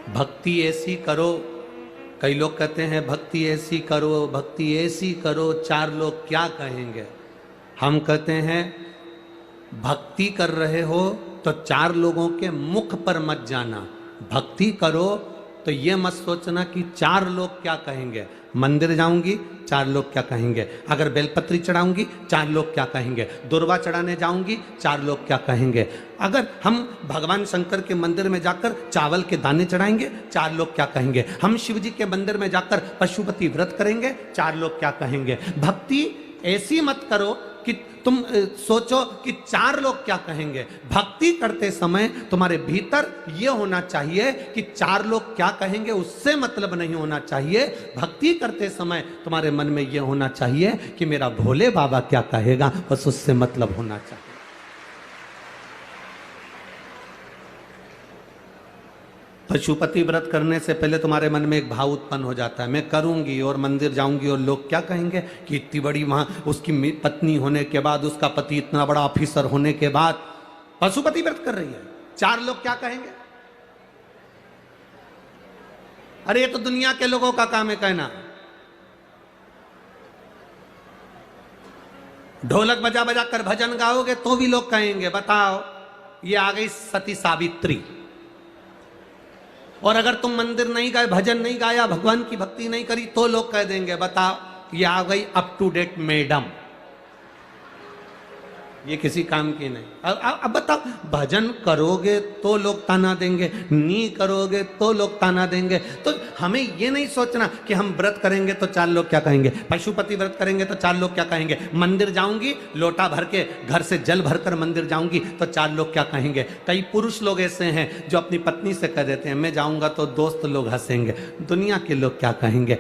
भक्ति ऐसी करो, कई लोग कहते हैं भक्ति ऐसी करो, भक्ति ऐसी करो, चार लोग क्या कहेंगे। हम कहते हैं भक्ति कर रहे हो तो चार लोगों के मुख पर मत जाना। भक्ति करो तो ये मत सोचना कि चार लोग क्या कहेंगे। मंदिर जाऊंगी, चार लोग क्या कहेंगे। अगर बेलपत्री चढ़ाऊंगी, चार लोग क्या कहेंगे। दुर्वा चढ़ाने जाऊंगी, चार लोग क्या कहेंगे। अगर हम भगवान शंकर के मंदिर में जाकर चावल के दाने चढ़ाएंगे, चार लोग क्या कहेंगे। हम शिव जी के मंदिर में जाकर पशुपति व्रत करेंगे, चार लोग क्या कहेंगे। भक्ति ऐसी मत करो कि तुम सोचो कि चार लोग क्या कहेंगे। भक्ति करते समय तुम्हारे भीतर यह होना चाहिए कि चार लोग क्या कहेंगे, उससे मतलब नहीं होना चाहिए। भक्ति करते समय तुम्हारे मन में यह होना चाहिए कि मेरा भोले बाबा क्या कहेगा, बस उससे मतलब होना चाहिए। पशुपति व्रत करने से पहले तुम्हारे मन में एक भाव उत्पन्न हो जाता है, मैं करूंगी और मंदिर जाऊंगी और लोग क्या कहेंगे कि इतनी बड़ी वहां उसकी पत्नी होने के बाद, उसका पति इतना बड़ा ऑफिसर होने के बाद पशुपति व्रत कर रही है, चार लोग क्या कहेंगे। अरे ये तो दुनिया के लोगों का काम है कहना। ढोलक बजा बजा कर भजन गाओगे तो भी लोग कहेंगे बताओ ये आ गई सती सावित्री। और अगर तुम मंदिर नहीं गए, भजन नहीं गाया, भगवान की भक्ति नहीं करी तो लोग कह देंगे बताओ ये आ गई अप टू डेट मैडम, ये किसी काम की नहीं। अब बताओ भजन करोगे तो लोग ताना देंगे, नहीं करोगे तो लोग ताना देंगे। तो हमें ये नहीं सोचना कि हम व्रत करेंगे तो चार लोग क्या कहेंगे, पशुपति व्रत करेंगे तो चार लोग क्या कहेंगे, मंदिर जाऊंगी लोटा भर के घर से जल भरकर मंदिर जाऊंगी तो चार लोग क्या कहेंगे। कई पुरुष लोग ऐसे हैं जो अपनी पत्नी से कह देते हैं मैं जाऊंगा तो दोस्त लोग हंसेंगे, दुनिया के लोग क्या कहेंगे,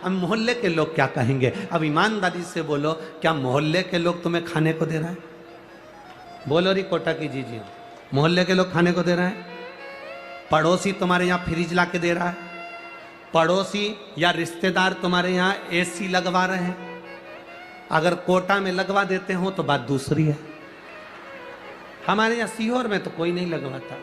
मोहल्ले के लोग क्या कहेंगे। अब ईमानदारी से बोलो, क्या मोहल्ले के लोग तुम्हें खाने को दे रहा है? बोलो री कोटा की जी जी, मोहल्ले के लोग खाने को दे रहे हैं? पड़ोसी तुम्हारे यहाँ फ्रिज ला के दे रहा है? पड़ोसी या रिश्तेदार तुम्हारे यहाँ एसी लगवा रहे हैं? अगर कोटा में लगवा देते हो तो बात दूसरी है। हमारे यहाँ सीहोर में तो कोई नहीं लगवाता।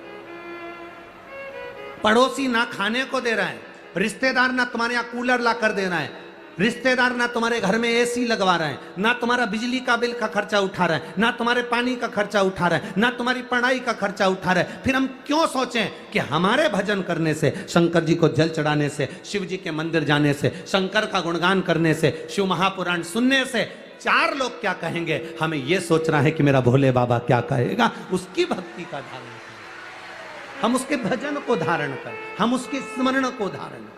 पड़ोसी ना खाने को दे रहा है, रिश्तेदार ना तुम्हारे यहाँ कूलर ला कर दे रहा है, रिश्तेदार ना तुम्हारे घर में एसी लगवा रहे हैं, ना तुम्हारा बिजली का बिल का खर्चा उठा रहा है, ना तुम्हारे पानी का खर्चा उठा रहा है, ना तुम्हारी पढ़ाई का खर्चा उठा रहा है। फिर हम क्यों सोचें कि हमारे भजन करने से, शंकर जी को जल चढ़ाने से, शिव जी के मंदिर जाने से, शंकर का गुणगान करने से, शिव महापुराण सुनने से चार लोग क्या कहेंगे। हमें यह सोचना है कि मेरा भोले बाबा क्या कहेगा। उसकी भक्ति का धारण करें, हम उसके भजन को धारण करें, हम उसके स्मरण को धारण करें,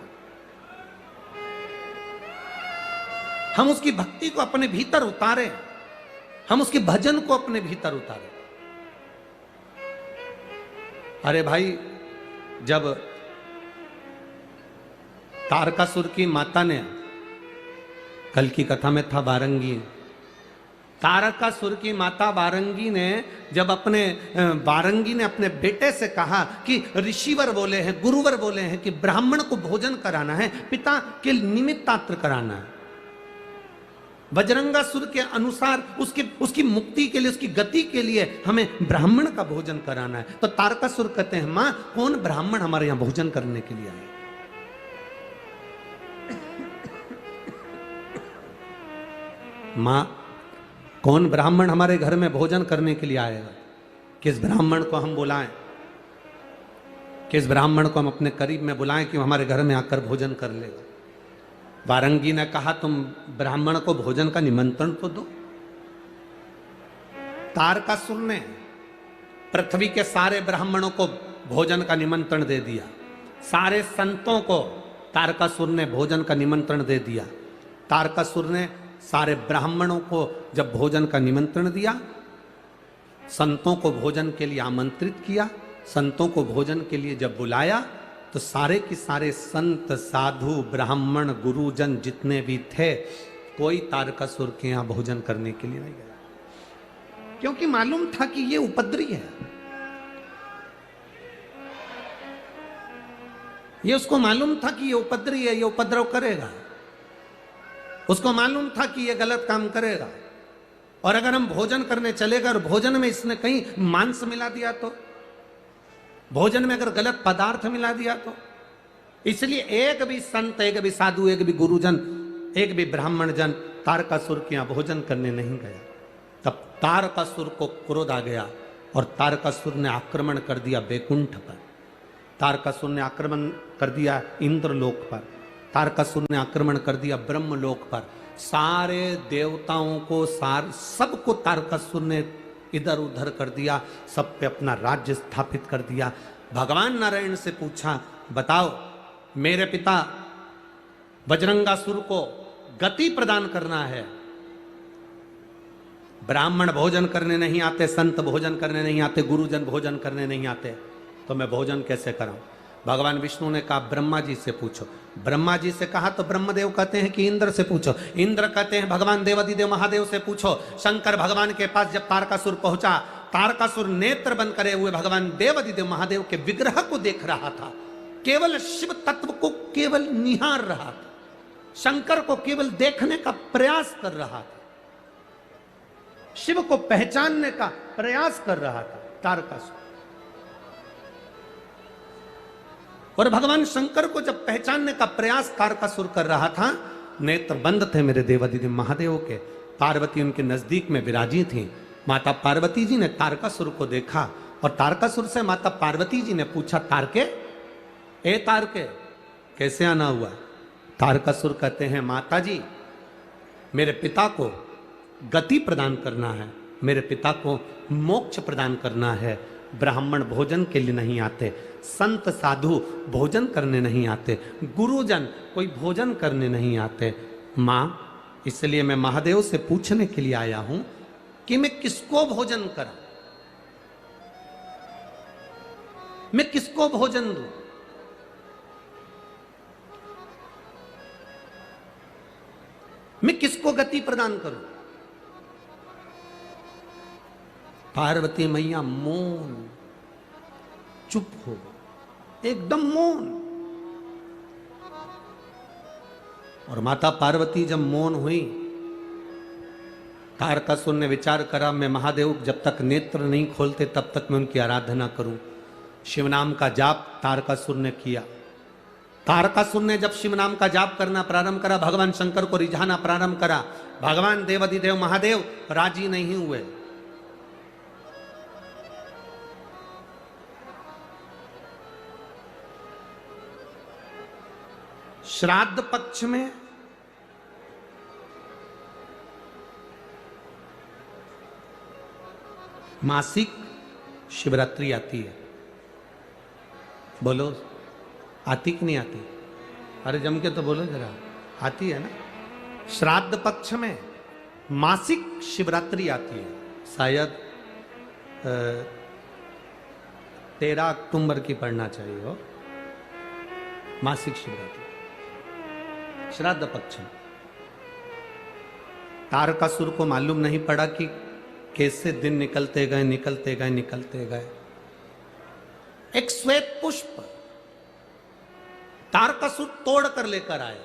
हम उसकी भक्ति को अपने भीतर उतारें, हम उसके भजन को अपने भीतर उतारें। अरे भाई, जब तारकासुर की माता ने, कल की कथा में था वारंगी, तारकासुर की माता वारंगी ने जब वारंगी ने अपने बेटे से कहा कि ऋषिवर बोले हैं, गुरुवर बोले हैं कि ब्राह्मण को भोजन कराना है, पिता के निमित्तात्र कराना है, बजरंगासुर के अनुसार उसकी मुक्ति के लिए, उसकी गति के लिए हमें ब्राह्मण का भोजन कराना है। तो तारकासुर कहते हैं मां कौन ब्राह्मण हमारे यहां भोजन करने के लिए आए? मां कौन ब्राह्मण हमारे घर में भोजन करने के लिए आएगा? किस ब्राह्मण को हम बुलाएं, किस ब्राह्मण को हम अपने करीब में बुलाएं कि हमारे घर में आकर भोजन कर लेगा? वारंगी ने कहा तुम ब्राह्मण को भोजन का निमंत्रण तो दो। तारकासुर ने पृथ्वी के सारे ब्राह्मणों को भोजन का निमंत्रण दे दिया, सारे संतों को तारकासुर ने भोजन का निमंत्रण दे दिया। तारकासुर ने सारे ब्राह्मणों को जब भोजन का निमंत्रण दिया, संतों को भोजन के लिए आमंत्रित किया, संतों को भोजन के लिए जब बुलाया तो सारे के सारे संत, साधु, ब्राह्मण, गुरुजन जितने भी थे, कोई तारकासुर के यहां भोजन करने के लिए नहीं गया, क्योंकि मालूम था कि ये उपद्रवी है। ये उसको मालूम था कि ये उपद्रवी है, ये उपद्रव करेगा। उसको मालूम था कि ये गलत काम करेगा। और अगर हम भोजन करने चलेगा और भोजन में इसने कहीं मांस मिला दिया तो, भोजन में अगर गलत पदार्थ मिला दिया तो, इसलिए एक भी संत, एक भी साधु, एक भी गुरुजन, एक भी ब्राह्मण जन तारकासुर के यहां भोजन करने नहीं गया। तब तारकासुर को क्रोध आ गया और तारकासुर ने आक्रमण कर दिया बैकुंठ पर, तारकासुर ने आक्रमण कर दिया इंद्रलोक पर, तारकासुर ने आक्रमण कर दिया ब्रह्मलोक पर। सारे देवताओं को सबको तारकासुर ने इधर उधर कर दिया, सब पे अपना राज्य स्थापित कर दिया। भगवान नारायण से पूछा, बताओ मेरे पिता वज्रंगासुर को गति प्रदान करना है, ब्राह्मण भोजन करने नहीं आते, संत भोजन करने नहीं आते, गुरुजन भोजन करने नहीं आते, तो मैं भोजन कैसे कराऊं? भगवान विष्णु ने कहा ब्रह्मा जी से पूछो। ब्रह्मा जी से कहा तो ब्रह्मदेव कहते हैं कि इंद्र से पूछो। इंद्र कहते हैं भगवान देवादिदेव महादेव से पूछो। शंकर भगवान के पास जब तारकासुर पहुंचा, तारकासुर नेत्र बंद करे हुए भगवान देवादिदेव महादेव के विग्रह को देख रहा था, केवल शिव तत्व को केवल निहार रहा था, शंकर को केवल देखने का प्रयास कर रहा था, शिव को पहचानने का प्रयास कर रहा था तारकासुर। और भगवान शंकर को जब पहचानने का प्रयास तारकासुर कर रहा था, नेत्र बंद थे मेरे देवादिदेव महादेव के, पार्वती उनके नजदीक में विराजी थी। माता पार्वती जी ने तारकासुर को देखा और तारकासुर से माता पार्वती जी ने पूछा, तारके, ए तारके, कैसे आना हुआ? तारकासुर कहते हैं, माता जी मेरे पिता को गति प्रदान करना है, मेरे पिता को मोक्ष प्रदान करना है। ब्राह्मण भोजन के लिए नहीं आते, संत साधु भोजन करने नहीं आते, गुरुजन कोई भोजन करने नहीं आते। मां, इसलिए मैं महादेव से पूछने के लिए आया हूं कि मैं किसको भोजन करा, मैं किसको भोजन दूं? मैं किसको गति प्रदान करूं? पार्वती मैया मौन, चुप हो, एकदम मौन। और माता पार्वती जब मौन हुई, तारकासुर ने विचार करा, मैं महादेव जब तक नेत्र नहीं खोलते तब तक मैं उनकी आराधना करूं। शिव नाम का जाप तारकासुर ने किया। तारकासुर ने जब शिव नाम का जाप करना प्रारंभ करा, भगवान शंकर को रिझाना प्रारंभ करा, भगवान देवादिदेव महादेव राजी नहीं हुए। श्राद्ध पक्ष में मासिक शिवरात्रि आती है। बोलो, आती कि नहीं आती? अरे जम के तो बोलो जरा, आती है ना? श्राद्ध पक्ष में मासिक शिवरात्रि आती है, शायद 13 अक्टूबर की पढ़ना चाहिए हो, मासिक शिवरात्रि श्राद्ध पक्ष में। तारकासुर को मालूम नहीं पड़ा कि कैसे दिन निकलते गए निकलते गए निकलते गए। एक श्वेत पुष्प तारकासुर तोड़ कर लेकर आए,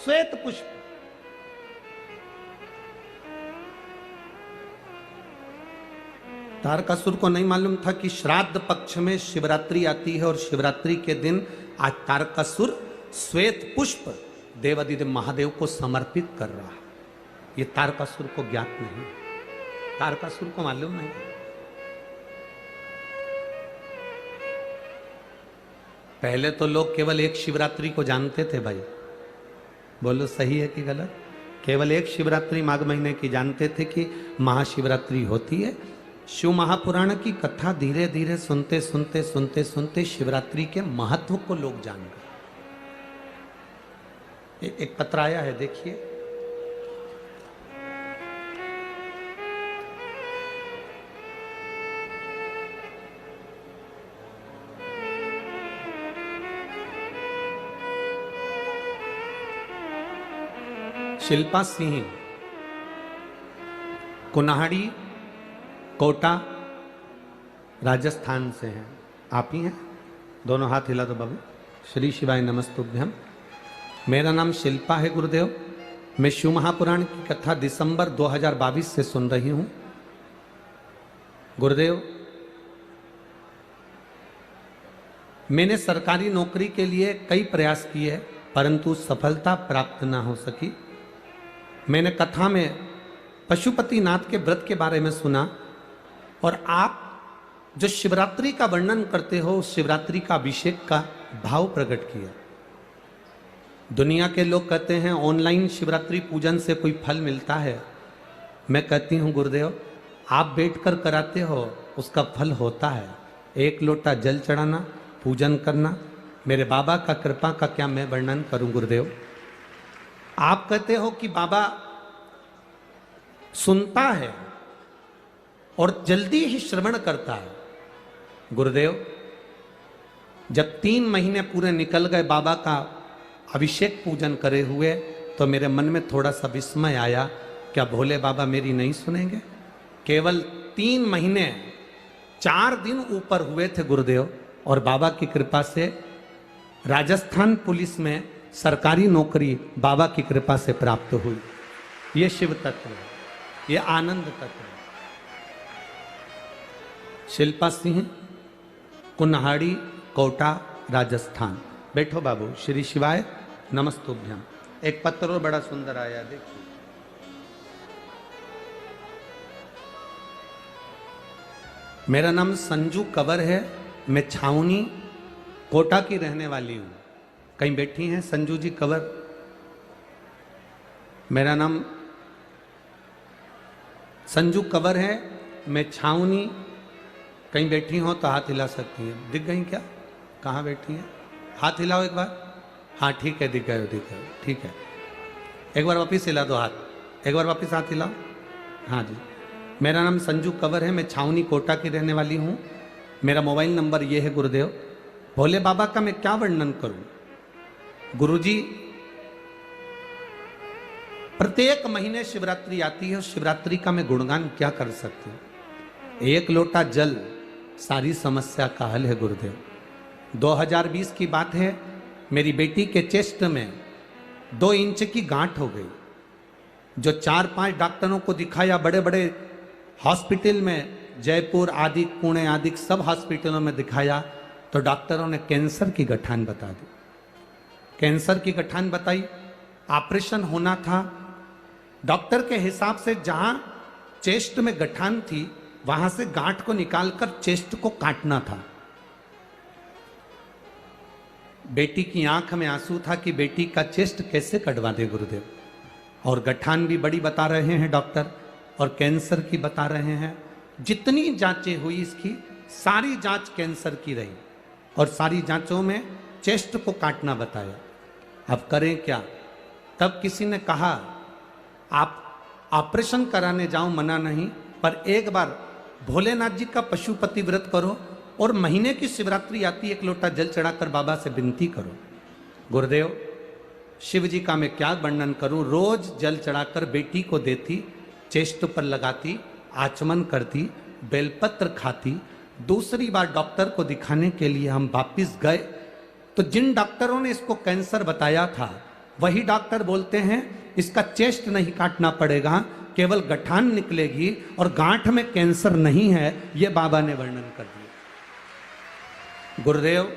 श्वेत पुष्प। तारकासुर को नहीं मालूम था कि श्राद्ध पक्ष में शिवरात्रि आती है और शिवरात्रि के दिन आज तारकासुर श्वेत पुष्प देवादिदेव महादेव को समर्पित कर रहा है। ये तारकासुर को ज्ञात नहीं, तारकासुर को मालूम नहीं। पहले तो लोग केवल एक शिवरात्रि को जानते थे भाई, बोलो सही है कि गलत? केवल एक शिवरात्रि माघ महीने की जानते थे कि महाशिवरात्रि होती है। शिव महापुराण की कथा धीरे धीरे सुनते सुनते सुनते सुनते शिवरात्रि के महत्व को लोग जान गए। एक पत्र आया है, देखिए। शिल्पा सिंह, कुन्हाड़ी, कोटा, राजस्थान से हैं। आप ही हैं? दोनों हाथ हिला दो बाबू। श्री शिवाय नमस्तुभ्यम। मेरा नाम शिल्पा है गुरुदेव। मैं शिव महापुराण की कथा दिसंबर 2022 से सुन रही हूं गुरुदेव। मैंने सरकारी नौकरी के लिए कई प्रयास किए परंतु सफलता प्राप्त ना हो सकी। मैंने कथा में पशुपतिनाथ के व्रत के बारे में सुना और आप जो शिवरात्रि का वर्णन करते हो उस शिवरात्रि का अभिषेक का भाव प्रकट किया। दुनिया के लोग कहते हैं ऑनलाइन शिवरात्रि पूजन से कोई फल मिलता है। मैं कहती हूं गुरुदेव, आप बैठकर कराते हो उसका फल होता है। एक लोटा जल चढ़ाना, पूजन करना, मेरे बाबा का कृपा का क्या मैं वर्णन करूं गुरुदेव। आप कहते हो कि बाबा सुनता है और जल्दी ही श्रवण करता है। गुरुदेव, जब 3 महीने पूरे निकल गए बाबा का अभिषेक पूजन करे हुए तो मेरे मन में थोड़ा सा विस्मय आया, क्या भोले बाबा मेरी नहीं सुनेंगे। केवल 3 महीने 4 दिन ऊपर हुए थे गुरुदेव और बाबा की कृपा से राजस्थान पुलिस में सरकारी नौकरी बाबा की कृपा से प्राप्त हुई। ये शिव तत्व है, ये आनंद तत्व है। शिल्पा सिंह, कुन्हाड़ी, कोटा, राजस्थान। बैठो बाबू। श्री शिवाय नमस्तुभ्यम। एक पत्र और बड़ा सुंदर आया, देखिए। मेरा नाम संजू कंवर है, मैं छावनी कोटा की रहने वाली हूं। कहीं बैठी हैं संजू जी कंवर? मेरा नाम संजू कंवर है, मैं छावनी। कहीं बैठी हो तो हाथ हिला सकती हैं। दिख गई क्या? कहाँ बैठी हैं? हाथ हिलाओ एक बार। हाँ ठीक है, दिख गए, दिख गए, ठीक है। एक बार वापिस हिला दो हाथ, एक बार वापिस हाथ हिलाओ। हाँ जी, मेरा नाम संजू कंवर है, मैं छावनी कोटा की रहने वाली हूँ। मेरा मोबाइल नंबर ये है गुरुदेव। भोले बाबा का मैं क्या वर्णन करूं। गुरुजी, प्रत्येक महीने शिवरात्रि आती है, शिवरात्रि का मैं गुणगान क्या कर सकती हूं। 1 लोटा जल सारी समस्या का हल है गुरुदेव। 2020 की बात है, मेरी बेटी के चेस्ट में 2 इंच की गांठ हो गई। जो 4-5 डॉक्टरों को दिखाया, बड़े बड़े हॉस्पिटल में, जयपुर आदि, पुणे आदि सब हॉस्पिटलों में दिखाया तो डॉक्टरों ने कैंसर की गठान बता दी। कैंसर की गठान बताई, ऑपरेशन होना था। डॉक्टर के हिसाब से जहां चेस्ट में गठान थी वहां से गांठ को निकालकर चेस्ट को काटना था। बेटी की आंख में आंसू था कि बेटी का चेस्ट कैसे कटवा दे गुरुदेव। और गठान भी बड़ी बता रहे हैं डॉक्टर और कैंसर की बता रहे हैं। जितनी जांचें हुई इसकी, सारी जांच कैंसर की रही और सारी जांचों में चेस्ट को काटना बताया। अब करें क्या? तब किसी ने कहा आप ऑपरेशन कराने जाओ, मना नहीं, पर एक बार भोलेनाथ जी का पशुपति व्रत करो और महीने की शिवरात्रि आती, 1 लोटा जल चढ़ाकर बाबा से विनती करो। गुरुदेव, शिव जी का मैं क्या वर्णन करूं। रोज जल चढ़ाकर बेटी को देती, चेस्ट पर लगाती, आचमन करती, बेलपत्र खाती। दूसरी बार डॉक्टर को दिखाने के लिए हम वापिस गए तो जिन डॉक्टरों ने इसको कैंसर बताया था वही डॉक्टर बोलते हैं इसका चेस्ट नहीं काटना पड़ेगा, केवल गठान निकलेगी और गांठ में कैंसर नहीं है। यह बाबा ने वर्णन कर दिया। गुरुदेव,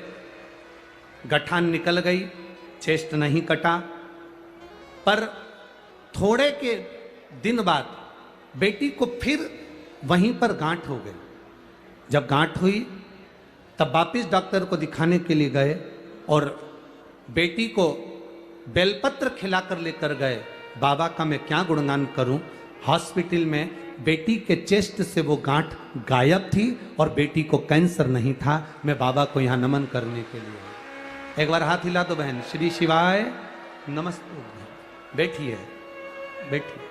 गठान निकल गई, चेस्ट नहीं कटा, पर थोड़े के दिन बाद बेटी को फिर वहीं पर गांठ हो गई। जब गांठ हुई तब वापिस डॉक्टर को दिखाने के लिए गए और बेटी को बेलपत्र खिलाकर लेकर गए। बाबा का मैं क्या गुणगान करूं। हॉस्पिटल में बेटी के चेस्ट से वो गांठ गायब थी और बेटी को कैंसर नहीं था। मैं बाबा को यहाँ नमन करने के लिए। एक बार हाथ हिला दो बहन। श्री शिवाय नमस्ते। बैठिए, बैठिए।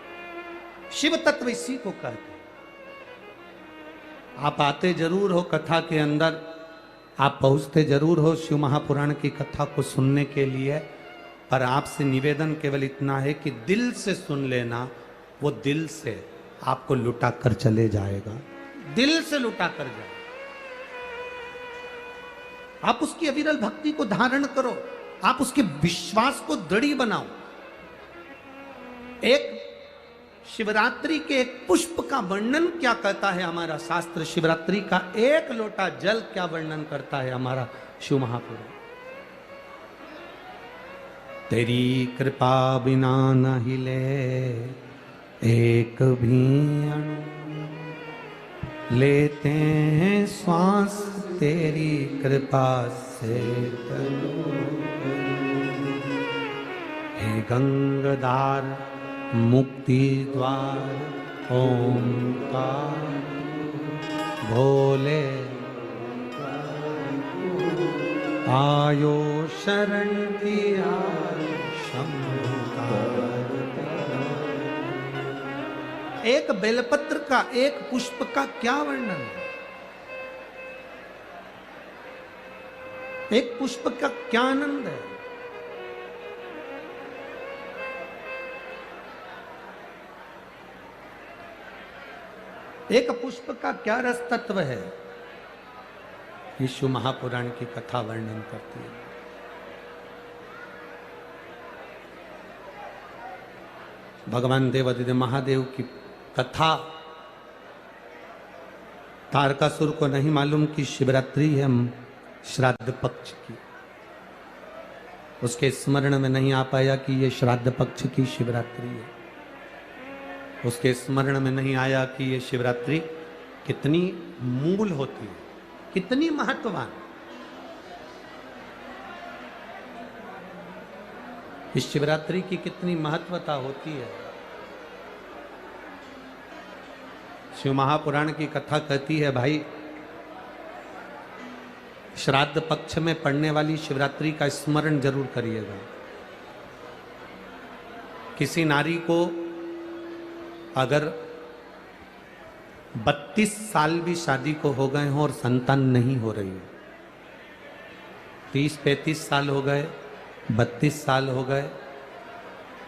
शिव तत्व इसी को कहते हैं। आप आते जरूर हो कथा के अंदर, आप पहुंचते जरूर हो शिव महापुराण की कथा को सुनने के लिए, पर आपसे निवेदन केवल इतना है कि दिल से सुन लेना। वो दिल से आपको लुटा कर चले जाएगा, दिल से लुटा कर जाए। आप उसकी अविरल भक्ति को धारण करो, आप उसके विश्वास को दृढ़ बनाओ। एक शिवरात्रि के एक पुष्प का वर्णन क्या कहता है हमारा शास्त्र, शिवरात्रि का एक लोटा जल क्या वर्णन करता है हमारा शिव महापुराण। तेरी कृपा बिना न हिले एक भी अणु, लेते हैं श्वास तेरी कृपा से तनु। हे गंगाधार मुक्ति द्वार ओंकार भोले, आयो शरण दिया शंकर। एक बेलपत्र का, एक पुष्प का क्या वर्णन है, एक पुष्प का क्या आनंद है। एक पुष्प का क्या रस तत्व है, शिव महापुराण की कथा वर्णन करती है। भगवान देवादिदेव महादेव की कथा तारकासुर को नहीं मालूम कि शिवरात्रि है श्राद्ध पक्ष की। उसके स्मरण में नहीं आ पाया कि ये श्राद्ध पक्ष की शिवरात्रि है। उसके स्मरण में नहीं आया कि ये शिवरात्रि कितनी मूल होती है, कितनी महत्ववान। इस शिवरात्रि की कितनी महत्वता होती है। शिव महापुराण की कथा कहती है, भाई श्राद्ध पक्ष में पड़ने वाली शिवरात्रि का स्मरण जरूर करिएगा। किसी नारी को अगर 32 साल भी शादी को हो गए हों और संतान नहीं हो रही हो, 30-35 साल हो गए, 32 साल हो गए,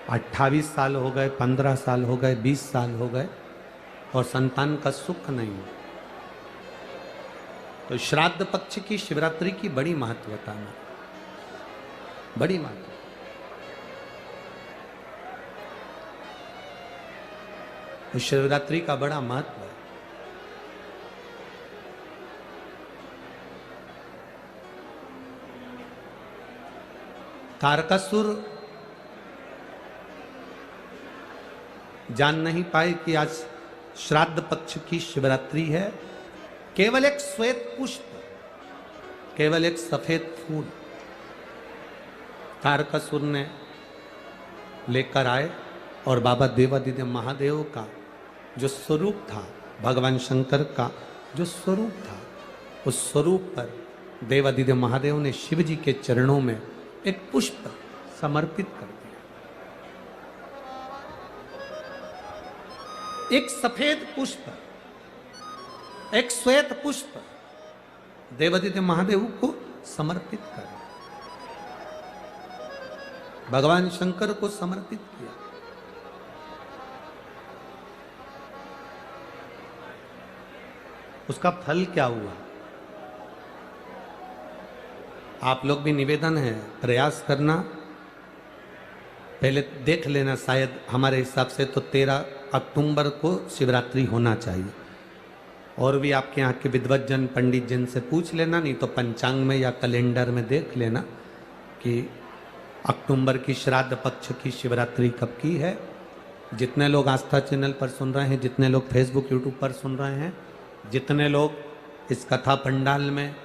28 साल हो गए, 15 साल हो गए, 20 साल हो गए और संतान का सुख नहीं हो, तो श्राद्ध पक्ष की शिवरात्रि की बड़ी महत्वता है, बड़ी महत्व। तो शिवरात्रि का बड़ा महत्व है। तारकासुर जान नहीं पाए कि आज श्राद्ध पक्ष की शिवरात्रि है। केवल एक श्वेत पुष्प, केवल एक सफेद फूल तारकासुर ने लेकर आए और बाबा देवादिदेव महादेव का जो स्वरूप था, भगवान शंकर का जो स्वरूप था, उस स्वरूप पर देवादिदेव महादेव ने शिव जी के चरणों में एक पुष्प समर्पित कर दिया। एक सफेद पुष्प, एक श्वेत पुष्प देवादिदेव महादेव को समर्पित कर, भगवान शंकर को समर्पित किया। उसका फल क्या हुआ? आप लोग भी निवेदन है, प्रयास करना, पहले देख लेना, शायद हमारे हिसाब से तो 13 अक्टूबर को शिवरात्रि होना चाहिए। और भी आपके यहाँ के विद्वज्जन पंडित जन से पूछ लेना, नहीं तो पंचांग में या कैलेंडर में देख लेना कि अक्टूबर की श्राद्ध पक्ष की शिवरात्रि कब की है। जितने लोग आस्था चैनल पर सुन रहे हैं, जितने लोग फेसबुक यूट्यूब पर सुन रहे हैं, जितने लोग इस कथा पंडाल में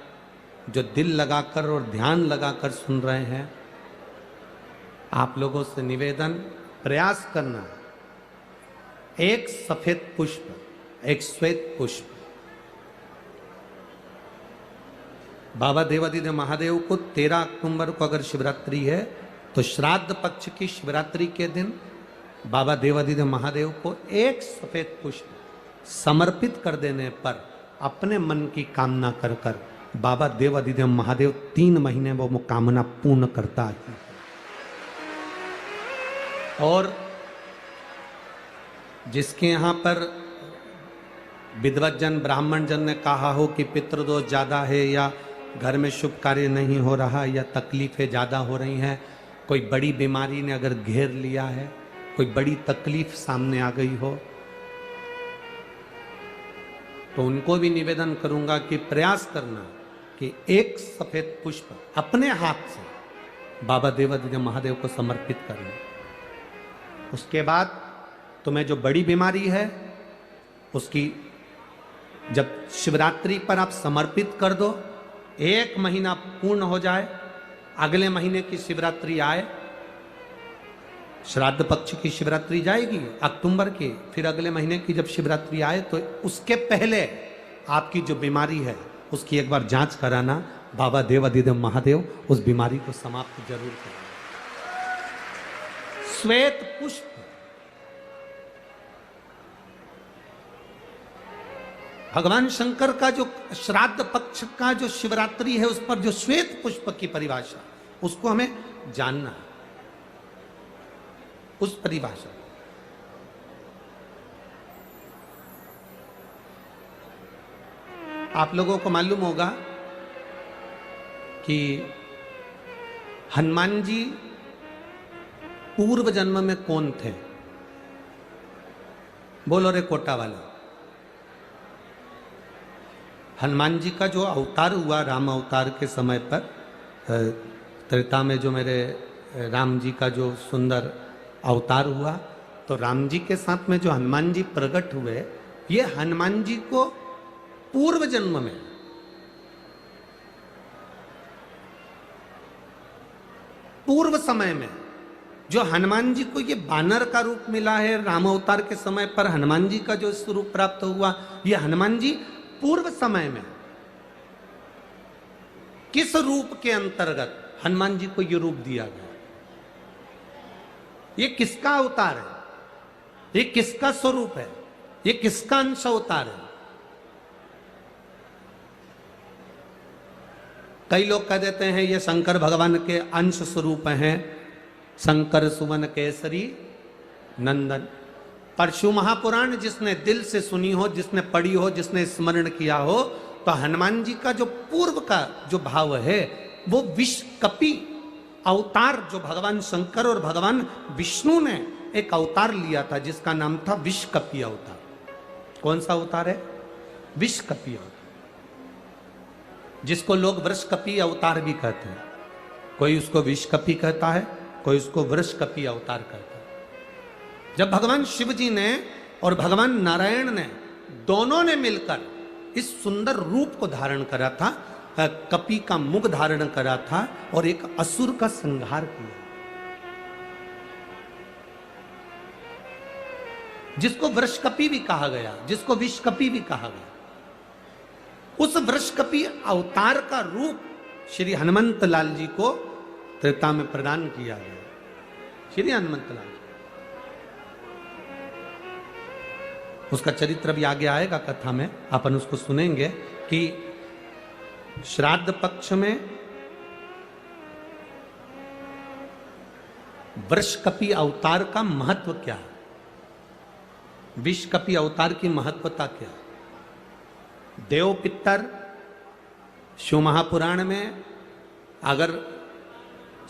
जो दिल लगाकर और ध्यान लगाकर सुन रहे हैं, आप लोगों से निवेदन, प्रयास करना, एक सफेद पुष्प, एक श्वेत पुष्प बाबा देवादिदेव महादेव को 13 अक्टूबर को अगर शिवरात्रि है तो श्राद्ध पक्ष की शिवरात्रि के दिन बाबा देवादिदेव महादेव को एक सफेद पुष्प समर्पित कर देने पर अपने मन की कामना कर कर बाबा देवादिदेव महादेव 3 महीने वो कामना पूर्ण करता है। और जिसके यहाँ पर विद्वज्जन ब्राह्मण जन ने कहा हो कि पितृदोष ज़्यादा है या घर में शुभ कार्य नहीं हो रहा या तकलीफें ज़्यादा हो रही हैं, कोई बड़ी बीमारी ने अगर घेर लिया है, कोई बड़ी तकलीफ सामने आ गई हो, तो उनको भी निवेदन करूंगा कि प्रयास करना कि एक सफेद पुष्प अपने हाथ से बाबा देवादिदेव महादेव को समर्पित करना। उसके बाद तुम्हें जो बड़ी बीमारी है उसकी जब शिवरात्रि पर आप समर्पित कर दो, 1 महीना पूर्ण हो जाए, अगले महीने की शिवरात्रि आए, श्राद्ध पक्ष की शिवरात्रि जाएगी अक्टूबर की, फिर अगले महीने की जब शिवरात्रि आए तो उसके पहले आपकी जो बीमारी है उसकी एक बार जांच कराना। बाबा देवादिदेव महादेव उस बीमारी को समाप्त जरूर करें। श्वेत पुष्प, भगवान शंकर का जो श्राद्ध पक्ष का जो शिवरात्रि है उस पर जो श्वेत पुष्प की परिभाषा, उसको हमें जानना है, उस परिभाषा। आप लोगों को मालूम होगा कि हनुमान जी पूर्व जन्म में कौन थे? बोलो रे कोटा वाला। हनुमान जी का जो अवतार हुआ राम अवतार के समय पर, त्रेता में जो मेरे राम जी का जो सुंदर अवतार हुआ, तो राम जी के साथ में जो हनुमान जी प्रकट हुए, ये हनुमान जी को पूर्व जन्म में पूर्व समय में जो हनुमान जी को ये बानर का रूप मिला है राम अवतार के समय पर, हनुमान जी का जो स्वरूप प्राप्त हुआ, ये हनुमान जी पूर्व समय में किस रूप के अंतर्गत हनुमान जी को ये रूप दिया गया? ये किसका अवतार है? ये किसका स्वरूप है? ये किसका अंश अवतार है? कई लोग कह देते हैं ये शंकर भगवान के अंश स्वरूप हैं, शंकर सुवन केसरी नंदन। पर शिव महापुराण जिसने दिल से सुनी हो, जिसने पढ़ी हो, जिसने स्मरण किया हो, तो हनुमान जी का जो पूर्व का जो भाव है वो विषकपी अवतार, जो भगवान शंकर और भगवान विष्णु ने एक अवतार लिया था जिसका नाम था विषकपी अवतार। कौन सा अवतार है? विषकपी अवतार, जिसको लोग वृषकपी अवतार भी कहते हैं। कोई उसको विषकपी कहता है, कोई उसको वृषकपी अवतार कहता है। जब भगवान शिव जी ने और भगवान नारायण ने दोनों ने मिलकर इस सुंदर रूप को धारण करा था, कपी का मुख धारण करा था और एक असुर का संहार किया, जिसको वृषकपी भी कहा गया, जिसको विषकपी भी कहा गया। उस वृषकपी अवतार का रूप श्री हनुमंत लाल जी को त्रेता में प्रदान किया गया। श्री हनुमंत लाल जी, उसका चरित्र भी आगे आएगा कथा में, अपन उसको सुनेंगे कि श्राद्ध पक्ष में वृषकपी अवतार का महत्व क्या है, विषकपी अवतार की महत्वता क्या है। देव पितर शिव महापुराण में अगर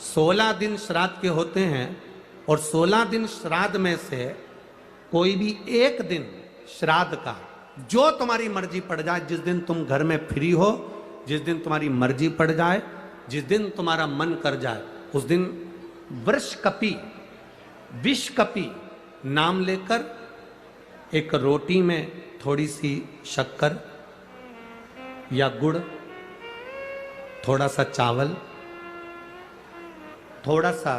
16 दिन श्राद्ध के होते हैं और 16 दिन श्राद्ध में से कोई भी एक दिन श्राद्ध का, जो तुम्हारी मर्जी पड़ जाए, जिस दिन तुम घर में फ्री हो, जिस दिन तुम्हारी मर्जी पड़ जाए, जिस दिन तुम्हारा मन कर जाए, उस दिन वृषकपी विषकपी नाम लेकर एक रोटी में थोड़ी सी शक्कर या गुड़, थोड़ा सा चावल, थोड़ा सा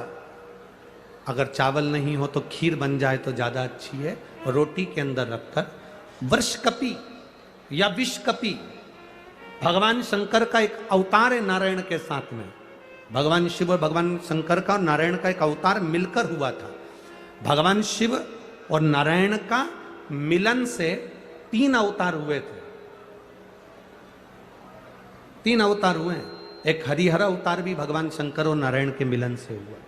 अगर चावल नहीं हो तो खीर बन जाए तो ज्यादा अच्छी है, रोटी के अंदर रखकर वृषकपी या विषकपी, भगवान शंकर का एक अवतार है नारायण के साथ में। भगवान शिव और भगवान शंकर का और नारायण का एक अवतार मिलकर हुआ था। भगवान शिव और नारायण का मिलन से 3 अवतार हुए थे, 3 अवतार हुए हैं। एक हरिहर अवतार भी भगवान शंकर और नारायण के मिलन से हुआ,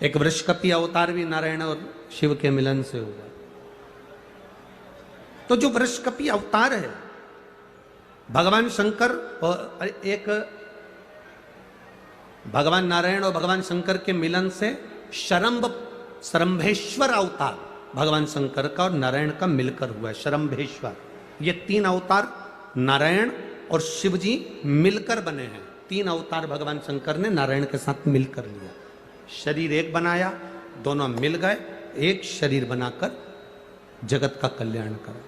एक वृषकपी अवतार भी नारायण और शिव के मिलन से हुआ। तो जो वृषकपी अवतार है भगवान शंकर और एक भगवान नारायण और भगवान शंकर के मिलन से शरंभेश्वर अवतार भगवान शंकर का और नारायण का मिलकर हुआ है। शरंभेश्वर, ये 3 अवतार नारायण और शिव जी मिलकर बने हैं। 3 अवतार भगवान शंकर ने नारायण के साथ मिलकर लिया, शरीर एक बनाया, दोनों मिल गए, एक शरीर बनाकर जगत का कल्याण करा।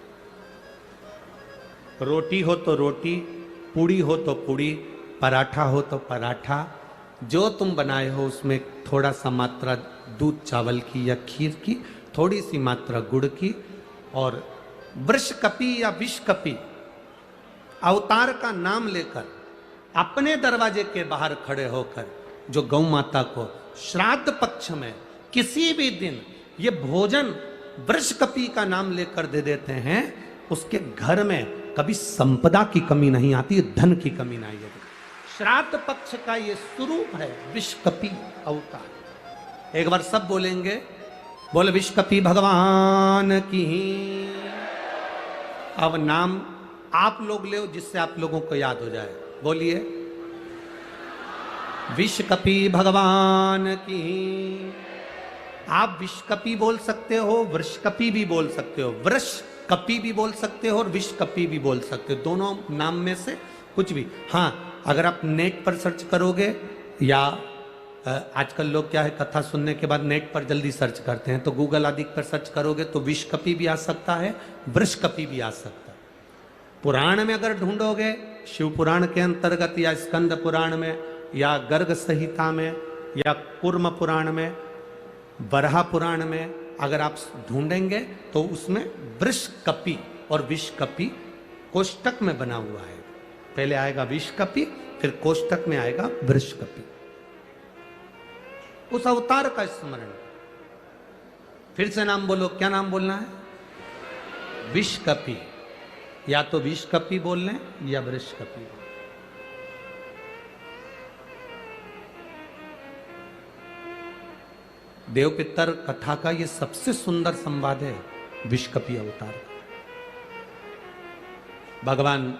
रोटी हो तो रोटी, पूड़ी हो तो पूड़ी, पराठा हो तो पराठा, जो तुम बनाए हो उसमें थोड़ा सा मात्रा दूध चावल की या खीर की, थोड़ी सी मात्रा गुड़ की, और वृषकपि या विषकपि अवतार का नाम लेकर अपने दरवाजे के बाहर खड़े होकर जो गौ माता को श्राद्ध पक्ष में किसी भी दिन ये भोजन वृषकपि का नाम लेकर दे देते हैं, उसके घर में कभी संपदा की कमी नहीं आती, धन की कमी नहीं आती। श्राद्ध पक्ष का ये स्वरूप है विषकपि अवतार। एक बार सब बोलेंगे, बोले विषकपि भगवान की। अब नाम आप लोग ले जिससे आप लोगों को याद हो जाए, बोलिए विषकपि भगवान की। आप विषकपि बोल सकते हो, वृषकपि भी बोल सकते हो, वृषकपि भी बोल सकते हो और विषकपि भी बोल सकते हो, दोनों नाम में से कुछ भी। हाँ, अगर आप नेट पर सर्च करोगे या आजकल लोग क्या है, कथा सुनने के बाद नेट पर जल्दी सर्च करते हैं, तो गूगल आदि पर सर्च करोगे तो विषकपि भी आ सकता है, वृषकपि भी आ सकता है। पुराण में अगर ढूंढोगे, शिव पुराण के अंतर्गत या स्कंद पुराण में या गर्ग संहिता में या कूर्म पुराण में, बरहा पुराण में अगर आप ढूंढेंगे तो उसमें वृषकपि और विषकपि कोष्टक में बना हुआ है। पहले आएगा विषकपि, फिर कोष्टक में आएगा वृषकपि। उस अवतार का स्मरण। फिर से नाम बोलो, क्या नाम बोलना है? विषकपि। या तो विषकपि बोल लें या वृषकपि। देव पितर कथा का ये सबसे सुंदर संवाद है विषकपि अवतार का। भगवान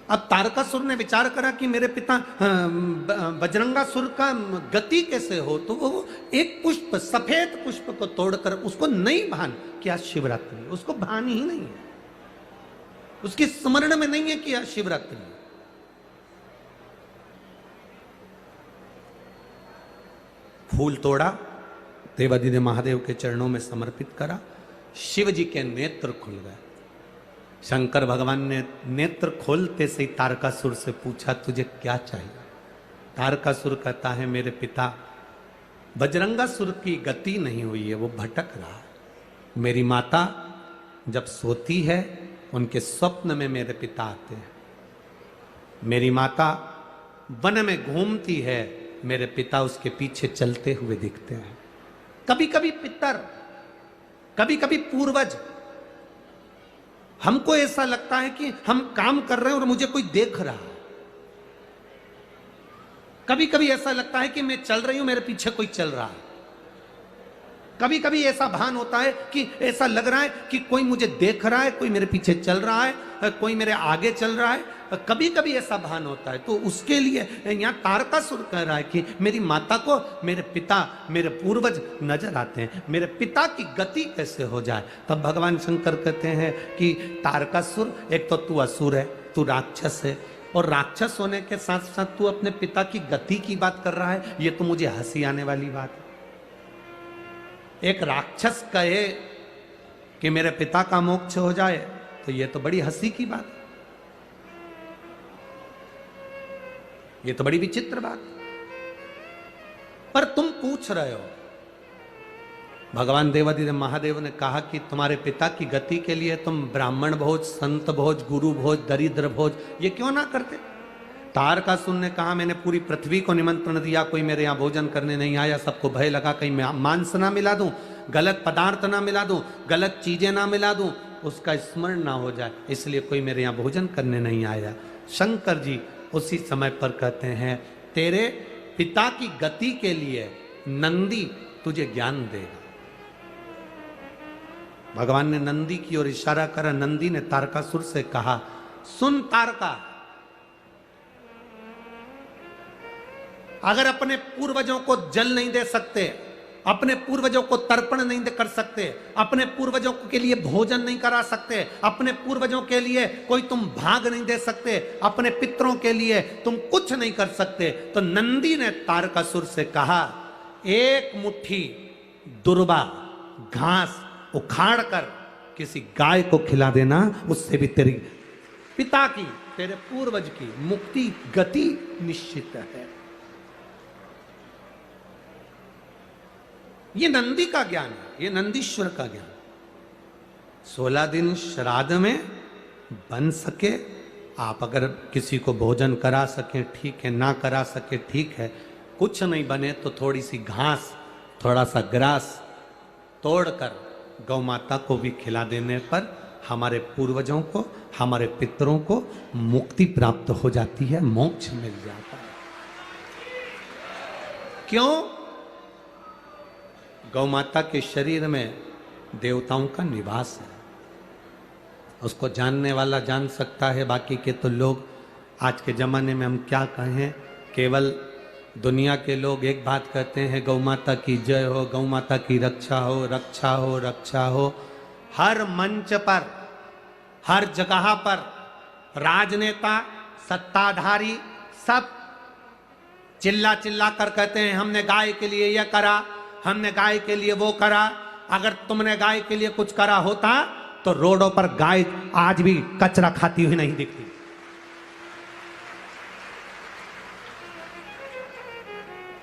अब तारकासुर ने विचार करा कि मेरे पिता बजरंगासुर का गति कैसे हो, तो वो एक पुष्प, सफेद पुष्प को तोड़कर, उसको नहीं भान कि आज शिवरात्रि, उसको भान ही नहीं है, उसके स्मरण में नहीं है कि आज शिवरात्रि। फूल तोड़ा, देवादिदेव महादेव के चरणों में समर्पित करा, शिव जी के नेत्र खुल गए। शंकर भगवान ने नेत्र खोलते से ही तारकासुर से पूछा, तुझे क्या चाहिए? तारकासुर कहता है, मेरे पिता बजरंगासुर की गति नहीं हुई है, वो भटक रहा है। मेरी माता जब सोती है, उनके स्वप्न में मेरे पिता आते हैं। मेरी माता वन में घूमती है, मेरे पिता उसके पीछे चलते हुए दिखते हैं। कभी कभी पितर, कभी कभी पूर्वज, हमको ऐसा लगता है कि हम काम कर रहे हैं और मुझे कोई देख रहा है। कभी कभी ऐसा लगता है कि मैं चल रही हूं, मेरे पीछे कोई चल रहा है। कभी कभी ऐसा भान होता है कि ऐसा लग रहा है कि कोई मुझे देख रहा है, कोई मेरे पीछे चल रहा है, कोई मेरे आगे चल रहा है। कभी कभी ऐसा भान होता है। तो उसके लिए यहाँ तारकासुर कह रहा है कि मेरी माता को मेरे पिता, मेरे पूर्वज नजर आते हैं, मेरे पिता की गति कैसे हो जाए। तब भगवान शंकर कहते हैं कि तारकासुर, एक तो तू असुर है, तू राक्षस है, और राक्षस होने के साथ साथ तू अपने पिता की गति की बात कर रहा है, ये तो मुझे हंसी आने वाली बात है। एक राक्षस कहे कि मेरे पिता का मोक्ष हो जाए, तो ये तो बड़ी हंसी की बात है, ये तो बड़ी विचित्र बात। पर तुम पूछ रहे हो, भगवान देवादिदेव महादेव ने कहा कि तुम्हारे पिता की गति के लिए तुम ब्राह्मण भोज, संत भोज, गुरु भोज, दरिद्र भोज ये क्यों ना करते? तारकासुर ने कहा, मैंने पूरी पृथ्वी को निमंत्रण दिया, कोई मेरे यहाँ भोजन करने नहीं आया। सबको भय लगा कहीं मैं मांस ना मिला दूं, गलत पदार्थ ना मिला दूं, गलत चीजें ना मिला दूं, उसका स्मरण ना हो जाए, इसलिए कोई मेरे यहाँ भोजन करने नहीं आया। शंकर जी उसी समय पर कहते हैं, तेरे पिता की गति के लिए नंदी तुझे ज्ञान देगा। भगवान ने नंदी की ओर इशारा करा। नंदी ने तारकासुर से कहा, सुन तारका, अगर अपने पूर्वजों को जल नहीं दे सकते, अपने पूर्वजों को तर्पण नहीं कर सकते, अपने पूर्वजों के लिए भोजन नहीं करा सकते, अपने पूर्वजों के लिए कोई तुम भाग नहीं दे सकते, अपने पितरों के लिए तुम कुछ नहीं कर सकते, तो नंदी ने तारकासुर से कहा, एक मुट्ठी दुर्बा घास उखाड़ कर किसी गाय को खिला देना, उससे भी तेरी पिता की, तेरे पूर्वज की मुक्ति गति निश्चित है। ये नंदी का ज्ञान है, ये नंदीश्वर का ज्ञान। 16 दिन श्राद्ध में बन सके, आप अगर किसी को भोजन करा सके ठीक है, ना करा सके ठीक है, कुछ नहीं बने तो थोड़ी सी घास, थोड़ा सा ग्रास तोड़कर गौ माता को भी खिला देने पर हमारे पूर्वजों को, हमारे पितरों को मुक्ति प्राप्त हो जाती है, मोक्ष मिल जाता है। क्यों? गौ माता के शरीर में देवताओं का निवास है, उसको जानने वाला जान सकता है, बाकी के तो लोग आज के जमाने में हम क्या कहें, केवल दुनिया के लोग एक बात कहते हैं, गौ माता की जय हो, गौ माता की रक्षा हो, रक्षा हो, रक्षा हो। हर मंच पर, हर जगह पर राजनेता, सत्ताधारी सब चिल्ला चिल्ला कर कहते हैं, हमने गाय के लिए यह करा, हमने गाय के लिए वो करा। अगर तुमने गाय के लिए कुछ करा होता तो रोडों पर गाय आज भी कचरा खाती हुई नहीं दिखती।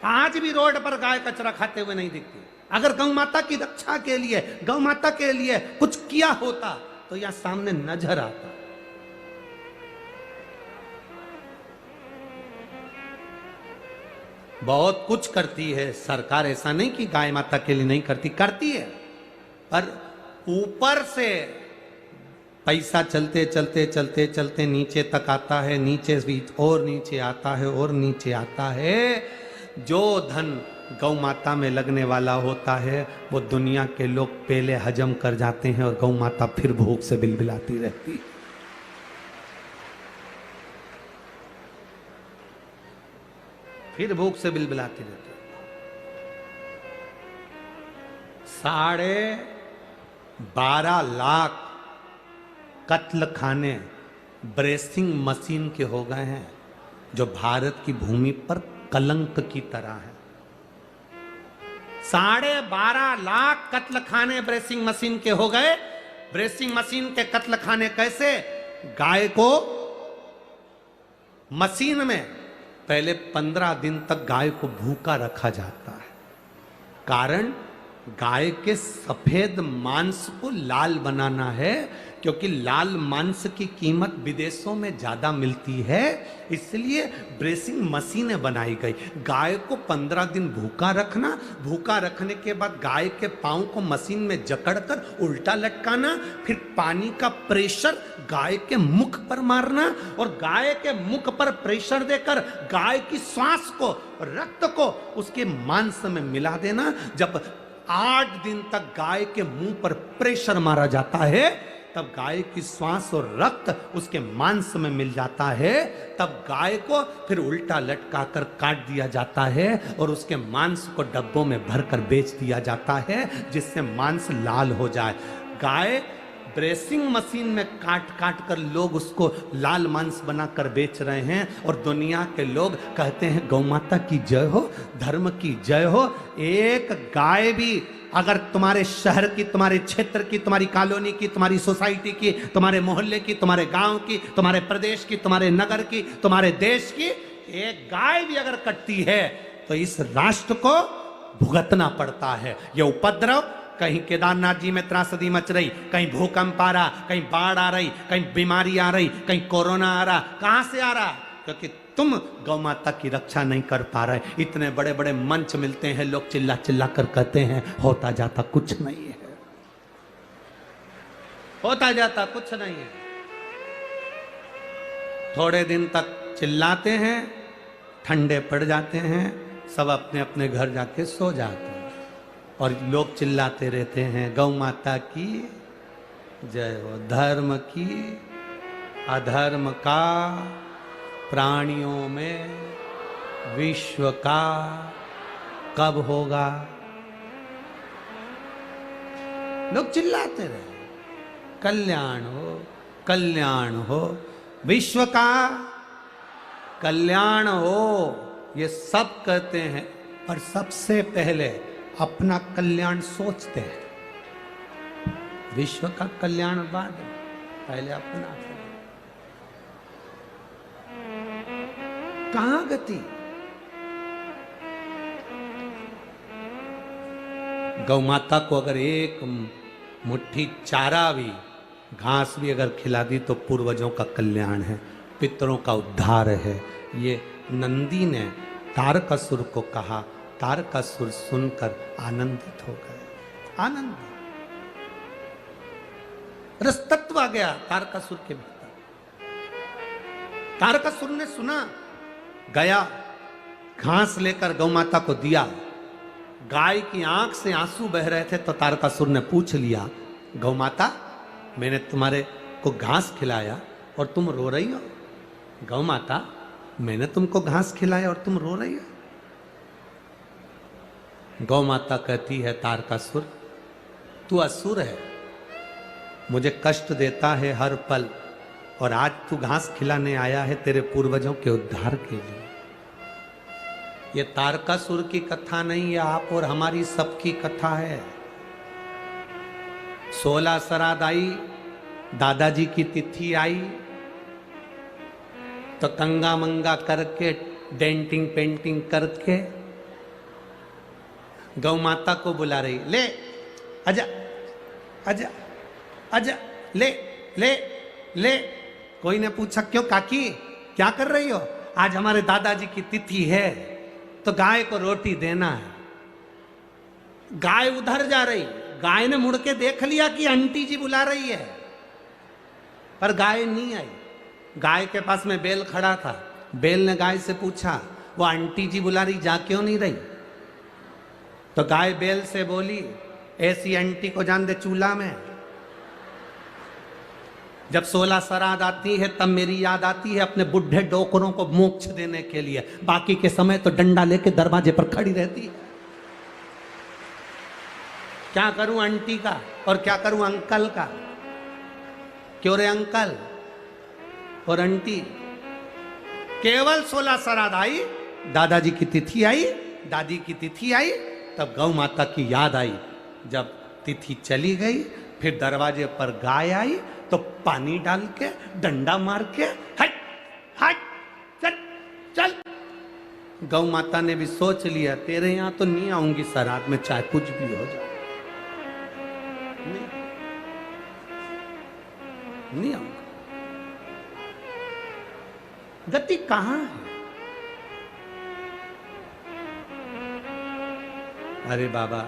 आज भी रोड पर गाय कचरा खाते हुए नहीं दिखती। अगर गौ माता की रक्षा के लिए, गौ माता के लिए कुछ किया होता तो यहां सामने नजर आता। बहुत कुछ करती है सरकार, ऐसा नहीं कि गाय माता के लिए नहीं करती, करती है, पर ऊपर से पैसा चलते चलते चलते चलते नीचे तक आता है, नीचे भी और नीचे आता है और नीचे आता है। जो धन गौ माता में लगने वाला होता है वो दुनिया के लोग पहले हजम कर जाते हैं और गौ माता फिर भूख से बिलबिलाती रहती है। फिर भूख से बिलबिलाती रहती है। 12.5 लाख कत्ल खाने ब्रेसिंग मशीन के हो गए हैं, जो भारत की भूमि पर कलंक की तरह है। 12.5 लाख कत्ल खाने ब्रेसिंग मशीन के हो गए। ब्रेसिंग मशीन के कत्ल खाने कैसे? गाय को मशीन में पहले 15 दिन तक गाय को भूखा रखा जाता है, कारण गाय के सफेद मांस को लाल बनाना है, क्योंकि लाल मांस की कीमत विदेशों में ज्यादा मिलती है, इसलिए ब्रेसिंग मशीनें बनाई गई। गाय को 15 दिन भूखा रखना, भूखा रखने के बाद गाय के पांव को मशीन में जकड़कर उल्टा लटकाना, फिर पानी का प्रेशर गाय के मुख पर मारना और गाय के मुख पर प्रेशर देकर गाय की श्वास को, रक्त को उसके मांस में मिला देना। जब 8 दिन तक गाय के मुंह पर प्रेशर मारा जाता है, तब गाय की श्वास और रक्त उसके मांस में मिल जाता है, तब गाय को फिर उल्टा लटकाकर काट दिया जाता है और उसके मांस को डब्बों में भरकर बेच दिया जाता है, जिससे मांस लाल हो जाए। गाय ब्रेसिंग मशीन में काट काट कर लोग उसको लाल मांस बनाकर बेच रहे हैं और दुनिया के लोग कहते हैं गौ माता की जय हो, धर्म की जय हो। एक गाय भी अगर तुम्हारे शहर की, तुम्हारे क्षेत्र की, तुम्हारी कॉलोनी की, तुम्हारी सोसाइटी की, तुम्हारे मोहल्ले की, तुम्हारे गांव की, तुम्हारे प्रदेश की, तुम्हारे नगर की, तुम्हारे देश की एक गाय भी अगर कटती है तो इस राष्ट्र को भुगतना पड़ता है। ये उपद्रव कहीं केदारनाथ जी में त्रासदी मच रही, कहीं भूकंप आ रहा, कहीं बाढ़ आ रही, कहीं बीमारी आ रही, कहीं कोरोना आ रहा। कहां से आ रहा? क्योंकि तुम गौ माता की रक्षा नहीं कर पा रहे। इतने बड़े बड़े मंच मिलते हैं, लोग चिल्ला चिल्ला कर कहते हैं, होता जाता कुछ नहीं है, होता जाता कुछ नहीं है। थोड़े दिन तक चिल्लाते हैं, ठंडे पड़ जाते हैं, सब अपने अपने घर जाके सो जाते हैं और लोग चिल्लाते रहते हैं गौ माता की जय हो, धर्म की, अधर्म का प्राणियों में विश्व का कब होगा। लोग चिल्लाते रहे कल्याण हो, कल्याण हो, विश्व का कल्याण हो, ये सब कहते हैं, पर सबसे पहले अपना कल्याण सोचते हैं। विश्व का कल्याण बाद, पहले अपना कल्याण। कहां गति। गौ माता को अगर एक मुट्ठी चारा भी, घास भी अगर खिला दी तो पूर्वजों का कल्याण है, पितरों का उद्धार है। ये नंदी ने तारकासुर को कहा। तारकासुर सुनकर आनंदित हो गए। आनंद रस तत्व आ गया तारकासुर के भीतर। तारकासुर ने सुना, गया घास लेकर गौ माता को दिया। गाय की आंख से आंसू बह रहे थे तो तारकासुर ने पूछ लिया, गौ माता मैंने तुम्हारे को घास खिलाया और तुम रो रही हो। गौ माता मैंने तुमको घास खिलाया और तुम रो रही हो। गौ माता कहती है, तारकासुर तू असुर है, मुझे कष्ट देता है हर पल, और आज तू घास खिलाने आया है तेरे पूर्वजों के उद्धार के लिए। ये तारकासुर की कथा नहीं, ये आप और हमारी सबकी कथा है। 16 श्राद्ध आई, दादाजी की तिथि आई तो कंगा मंगा करके, डेंटिंग पेंटिंग करके गौ माता को बुला रही, ले आजा आजा आजा, ले ले ले। कोई ने पूछा, क्यों काकी क्या कर रही हो। आज हमारे दादाजी की तिथि है तो गाय को रोटी देना है। गाय उधर जा रही, गाय ने मुड़ के देख लिया कि आंटी जी बुला रही है, पर गाय नहीं आई। गाय के पास में बैल खड़ा था। बैल ने गाय से पूछा, वो आंटी जी बुला रही, जा क्यों नहीं रही। तो गाय बैल से बोली, ऐसी आंटी को जान दे चूल्हा में। जब 16 श्राद्ध आती है तब मेरी याद आती है अपने बुढ़े डोकरों को मोक्ष देने के लिए, बाकी के समय तो डंडा लेके दरवाजे पर खड़ी रहती है। क्या करूं आंटी का और क्या करूं अंकल का। क्यों रे अंकल और आंटी। केवल 16 श्राद्ध आई, दादाजी की तिथि आई, दादी की तिथि आई, तब गौ माता की याद आई। जब तिथि चली गई, फिर दरवाजे पर गाय आई तो पानी डाल के, डंडा मार के, हट हट चल चल। गौ माता ने भी सोच लिया, तेरे यहां तो नहीं आऊंगी श्राद्ध में, चाहे कुछ भी हो जाए, नहीं आऊंगा। गति कहां है। अरे बाबा,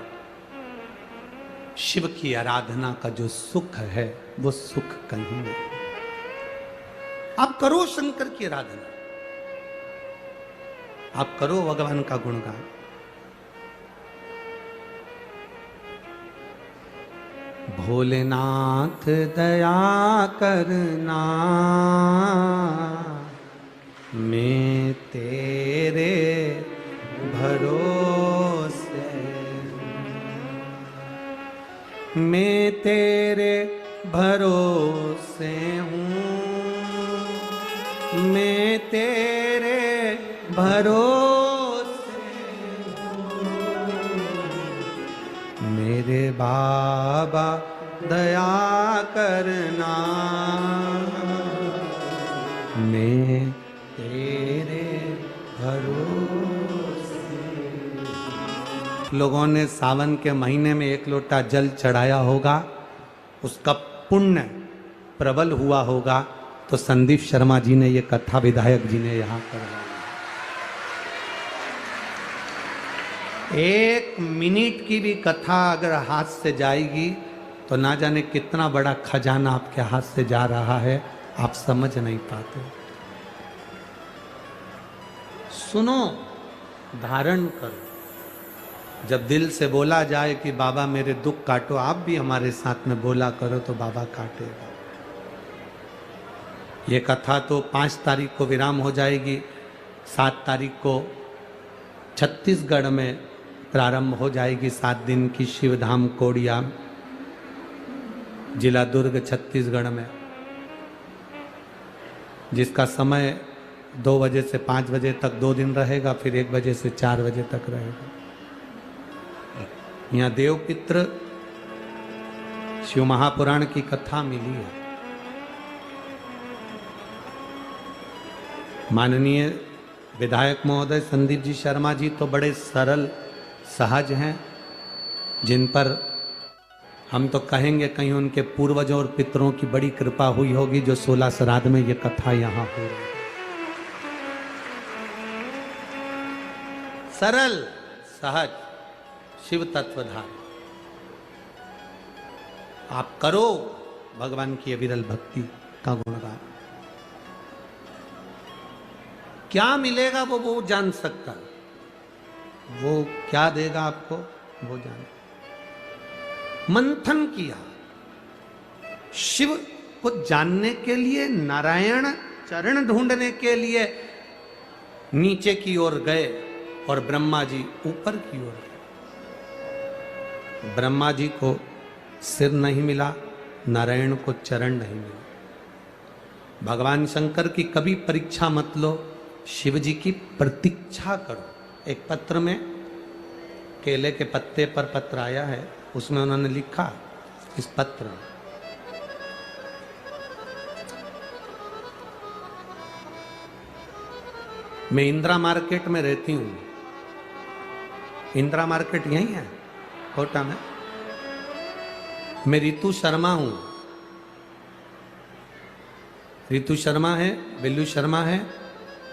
शिव की आराधना का जो सुख है वो सुख कहीं नहीं। आप करो शंकर की आराधना, आप करो भगवान का गुणगान। भोलेनाथ दया करना, मैं तेरे भरोसे, मैं तेरे भरोसे हूँ, मैं तेरे भरोसे हूँ। मेरे बाबा दया करना, मैं तेरे भरोसे। लोगों ने सावन के महीने में 1 लोटा जल चढ़ाया होगा, उसका पुण्य प्रबल हुआ होगा, तो संदीप शर्मा जी ने ये कथा विधायक जी ने यहां करवाई। 1 मिनट की भी कथा अगर हाथ से जाएगी तो ना जाने कितना बड़ा खजाना आपके हाथ से जा रहा है, आप समझ नहीं पाते। सुनो, धारण करो। जब दिल से बोला जाए कि बाबा मेरे दुख काटो, आप भी हमारे साथ में बोला करो तो बाबा काटेगा। ये कथा तो 5 तारीख को विराम हो जाएगी, 7 तारीख को छत्तीसगढ़ में प्रारंभ हो जाएगी 7 दिन की शिवधाम कोडिया, जिला दुर्ग, छत्तीसगढ़ में, जिसका समय 2 बजे से 5 बजे तक 2 दिन रहेगा, फिर 1 बजे से 4 बजे तक रहेगा। यहाँ देवपित्र शिव महापुराण की कथा मिली है। माननीय विधायक महोदय संदीप जी शर्मा जी तो बड़े सरल सहज हैं, जिन पर हम तो कहेंगे कहीं उनके पूर्वजों और पितरों की बड़ी कृपा हुई होगी, जो 16 श्राद्ध में ये कथा यहाँ हो रही है। सरल सहज शिव तत्वधारी। आप करो भगवान की अविरल भक्ति का गुणगान, क्या मिलेगा वो जान सकता है, वो क्या देगा आपको वो जान। मंथन किया, शिव को जानने के लिए, नारायण चरण ढूंढने के लिए नीचे की ओर गए और ब्रह्मा जी ऊपर की ओर गए। ब्रह्मा जी को सिर नहीं मिला, नारायण को चरण नहीं मिला। भगवान शंकर की कभी परीक्षा मत लो, शिव जी की प्रतीक्षा करो। एक पत्र में, केले के पत्ते पर पत्र आया है, उसमें उन्होंने लिखा इस पत्र में, मैं इंदिरा मार्केट में रहती हूं। इंदिरा मार्केट यही है कोटा में। मैं रितु शर्मा हूं। रितु शर्मा है, बिल्लू शर्मा है।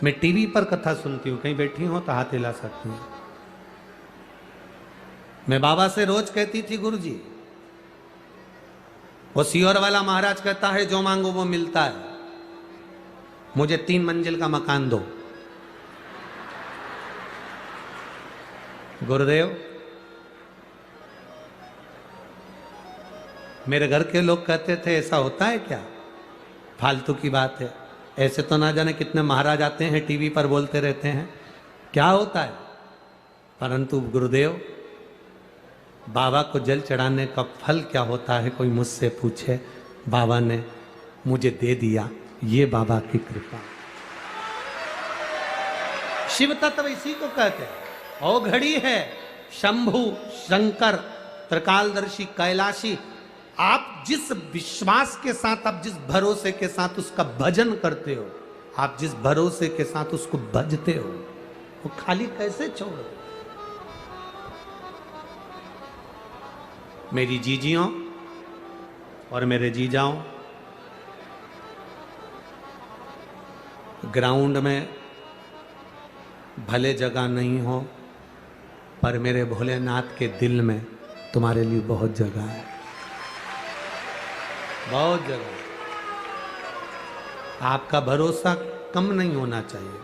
मैं टीवी पर कथा सुनती हूं, कहीं बैठी हो तो हाथ हिला सकती हूं। मैं बाबा से रोज कहती थी, गुरुजी, वो सियोर वाला महाराज कहता है जो मांगो वो मिलता है, मुझे 3 मंजिल का मकान दो। गुरुदेव, मेरे घर के लोग कहते थे ऐसा होता है क्या, फालतू की बात है, ऐसे तो ना जाने कितने महाराज आते हैं टीवी पर बोलते रहते हैं, क्या होता है। परंतु गुरुदेव, बाबा को जल चढ़ाने का फल क्या होता है, कोई मुझसे पूछे, बाबा ने मुझे दे दिया, ये बाबा की कृपा। शिव तत्व इसी को कहते हैं। ओ घड़ी है शंभु शंकर त्रिकालदर्शी कैलाशी। आप जिस विश्वास के साथ, आप जिस भरोसे के साथ उसका भजन करते हो, आप जिस भरोसे के साथ उसको भजते हो, वो खाली कैसे छोड़ो। मेरी जीजियों और मेरे जीजाओं, ग्राउंड में भले जगह नहीं हो, पर मेरे भोलेनाथ के दिल में तुम्हारे लिए बहुत जगह है, बहुत जगह। आपका भरोसा कम नहीं होना चाहिए।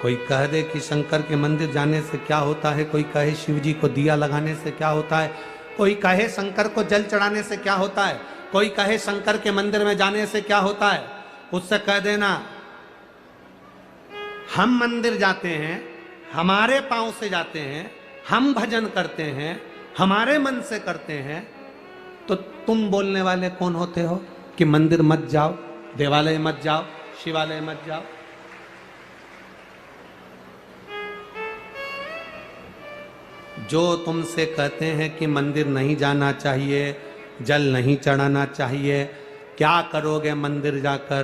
कोई कह दे कि शंकर के मंदिर जाने से क्या होता है, कोई कहे शिव जी को दिया लगाने से क्या होता है, कोई कहे शंकर को जल चढ़ाने से क्या होता है, कोई कहे शंकर के मंदिर में जाने से क्या होता है, उससे कह देना हम मंदिर जाते हैं, हमारे पांव से जाते हैं, हम भजन करते हैं, हमारे मन से करते हैं, तो तुम बोलने वाले कौन होते हो कि मंदिर मत जाओ, देवालय मत जाओ, शिवालय मत जाओ। जो तुमसे कहते हैं कि मंदिर नहीं जाना चाहिए, जल नहीं चढ़ाना चाहिए, क्या करोगे मंदिर जाकर,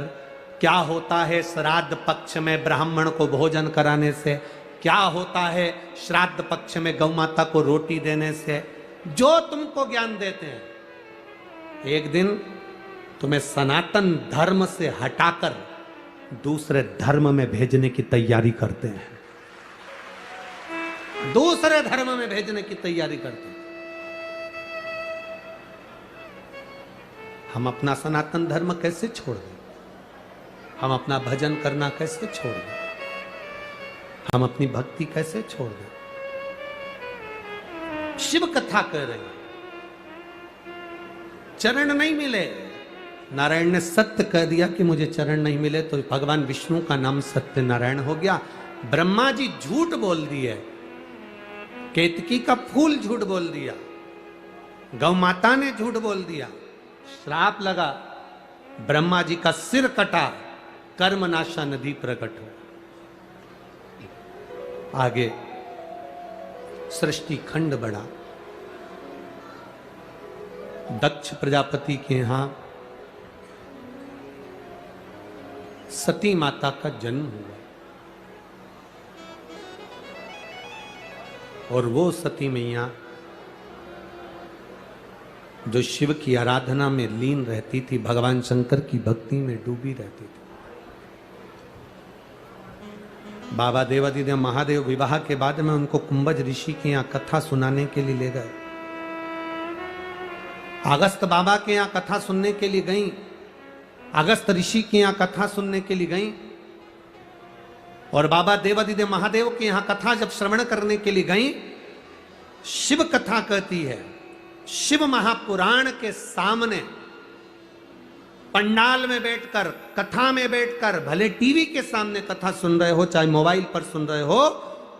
क्या होता है श्राद्ध पक्ष में ब्राह्मण को भोजन कराने से, क्या होता है श्राद्ध पक्ष में गौ माता को रोटी देने से, जो तुमको ज्ञान देते हैं, एक दिन तुम्हें सनातन धर्म से हटाकर दूसरे धर्म में भेजने की तैयारी करते हैं, दूसरे धर्म में भेजने की तैयारी करते हैं। हम अपना सनातन धर्म कैसे छोड़ दें, हम अपना भजन करना कैसे छोड़ दें, हम अपनी भक्ति कैसे छोड़ दें। शिव कथा कह रहे हैं, चरण नहीं मिले, नारायण ने सत्य कह दिया कि मुझे चरण नहीं मिले, तो भगवान विष्णु का नाम सत्य नारायण हो गया। ब्रह्मा जी झूठ बोल दिए, केतकी का फूल झूठ बोल दिया, गौ माता ने झूठ बोल दिया, श्राप लगा, ब्रह्मा जी का सिर कटा, कर्मनाशा नदी प्रकट हो। आगे सृष्टि खंड बढ़ा। दक्ष प्रजापति के यहां सती माता का जन्म हुआ और वो सती मैया जो शिव की आराधना में लीन रहती थी, भगवान शंकर की भक्ति में डूबी रहती थी। बाबा देवादिदेव महादेव विवाह के बाद में उनको कुंभज ऋषि के यहाँ कथा सुनाने के लिए ले गए। अगस्त बाबा के यहाँ कथा सुनने के लिए गई, अगस्त ऋषि के यहाँ कथा सुनने के लिए गई और बाबा देवादिदेव महादेव के यहाँ कथा जब श्रवण करने के लिए गई, शिव कथा कहती है, शिव महापुराण के सामने पंडाल में बैठकर, कथा में बैठकर, भले टीवी के सामने कथा सुन रहे हो, चाहे मोबाइल पर सुन रहे हो,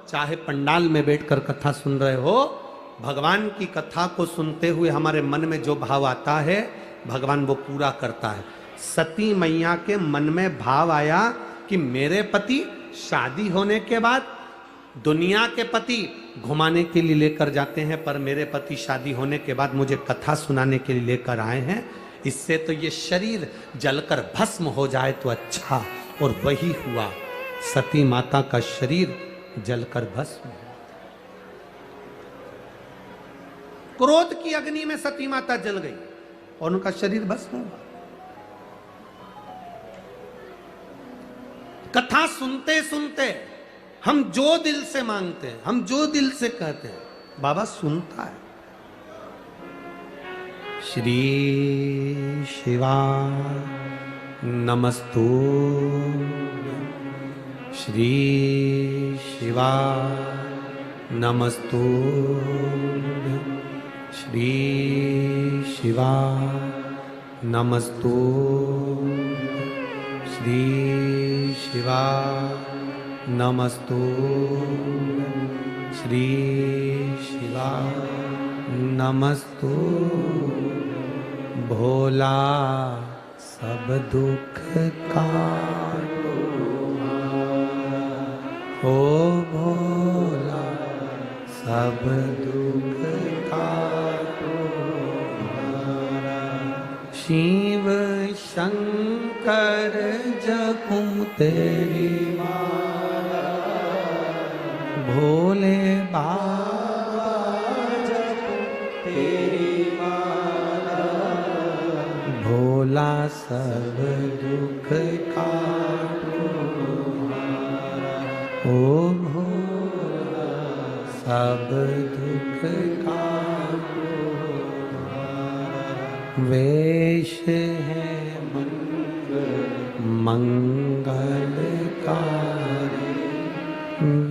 चाहे पंडाल में बैठकर कथा सुन रहे हो, भगवान की कथा को सुनते हुए हमारे मन में जो भाव आता है भगवान वो पूरा करता है। सती मैया के मन में भाव आया कि मेरे पति शादी होने के बाद दुनिया के पति घुमाने के लिए लेकर जाते हैं, पर मेरे पति शादी होने के बाद मुझे कथा सुनाने के लिए लेकर आए हैं, इससे तो ये शरीर जलकर भस्म हो जाए तो अच्छा। और वही हुआ, सती माता का शरीर जलकर भस्म हुआ। क्रोध की अग्नि में सती माता जल गई और उनका शरीर भस्म हुआ। कथा सुनते सुनते हम जो दिल से मांगते हैं, हम जो दिल से कहते हैं, बाबा सुनता है। श्री शिवा नमस्तु, श्री शिवा नमस्तु, श्री शिवा नमस्तु, श्री शिवा नमस्तु, श्री शिवा नमस्तु। भोला सब दुख काटो, ओ भोला सब दुख काटो। शिव शंकर जपूं तेरी माला, भोले बाबा जपूं तेरी माला, भोला सब दुख काटो हमारा, ओ भोला सब दुख काटो हमारा। वेश है मंगलकारी,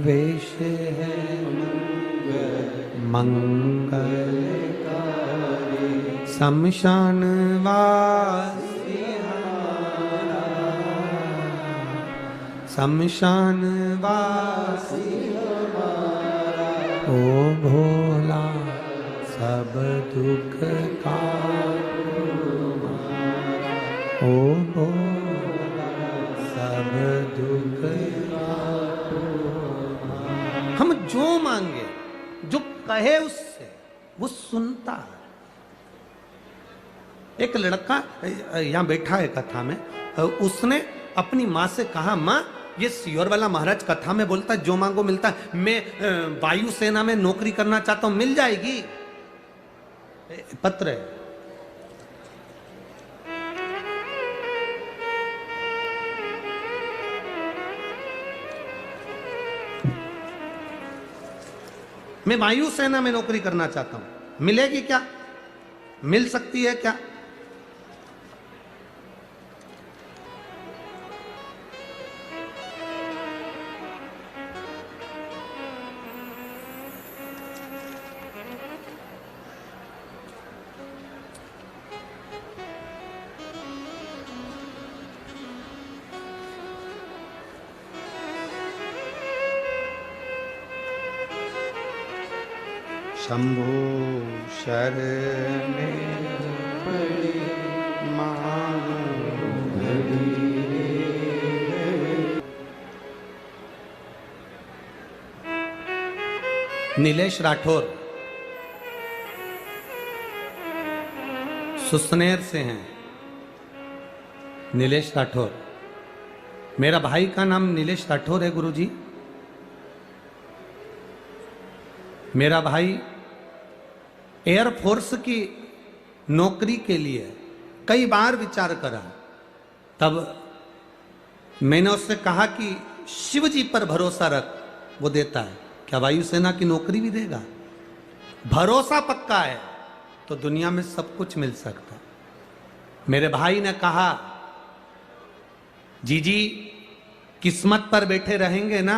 वेश है मंगलकारी, शमशान वासी हमारा, शमशान वासी हमारा, ओ भोला सब दुख काटो हमारा, ओ भोला सब दुख काटो हमारा। हम जो मांगे, जो कहे उससे वो सुनता है। एक लड़का यहां बैठा है कथा में, उसने अपनी माँ से कहा, माँ ये सियोर वाला महाराज कथा में बोलता है जो मांगो मिलता है, मैं वायुसेना में नौकरी करना चाहता हूं, मिल जाएगी? पत्र है। मैं वायुसेना में नौकरी करना चाहता हूं, मिलेगी क्या? मिल सकती है क्या? शंभो शरणे पड़ी मांगू घड़ी। नीलेश राठौर सुसनेर से हैं। नीलेश राठौर, मेरा भाई का नाम नीलेश राठौर है गुरुजी। मेरा भाई एयरफोर्स की नौकरी के लिए कई बार विचार करा। तब मैंने उससे कहा कि शिव जी पर भरोसा रख, वो देता है। क्या वायुसेना की नौकरी भी देगा? भरोसा पक्का है तो दुनिया में सब कुछ मिल सकता। मेरे भाई ने कहा, जीजी किस्मत पर बैठे रहेंगे ना,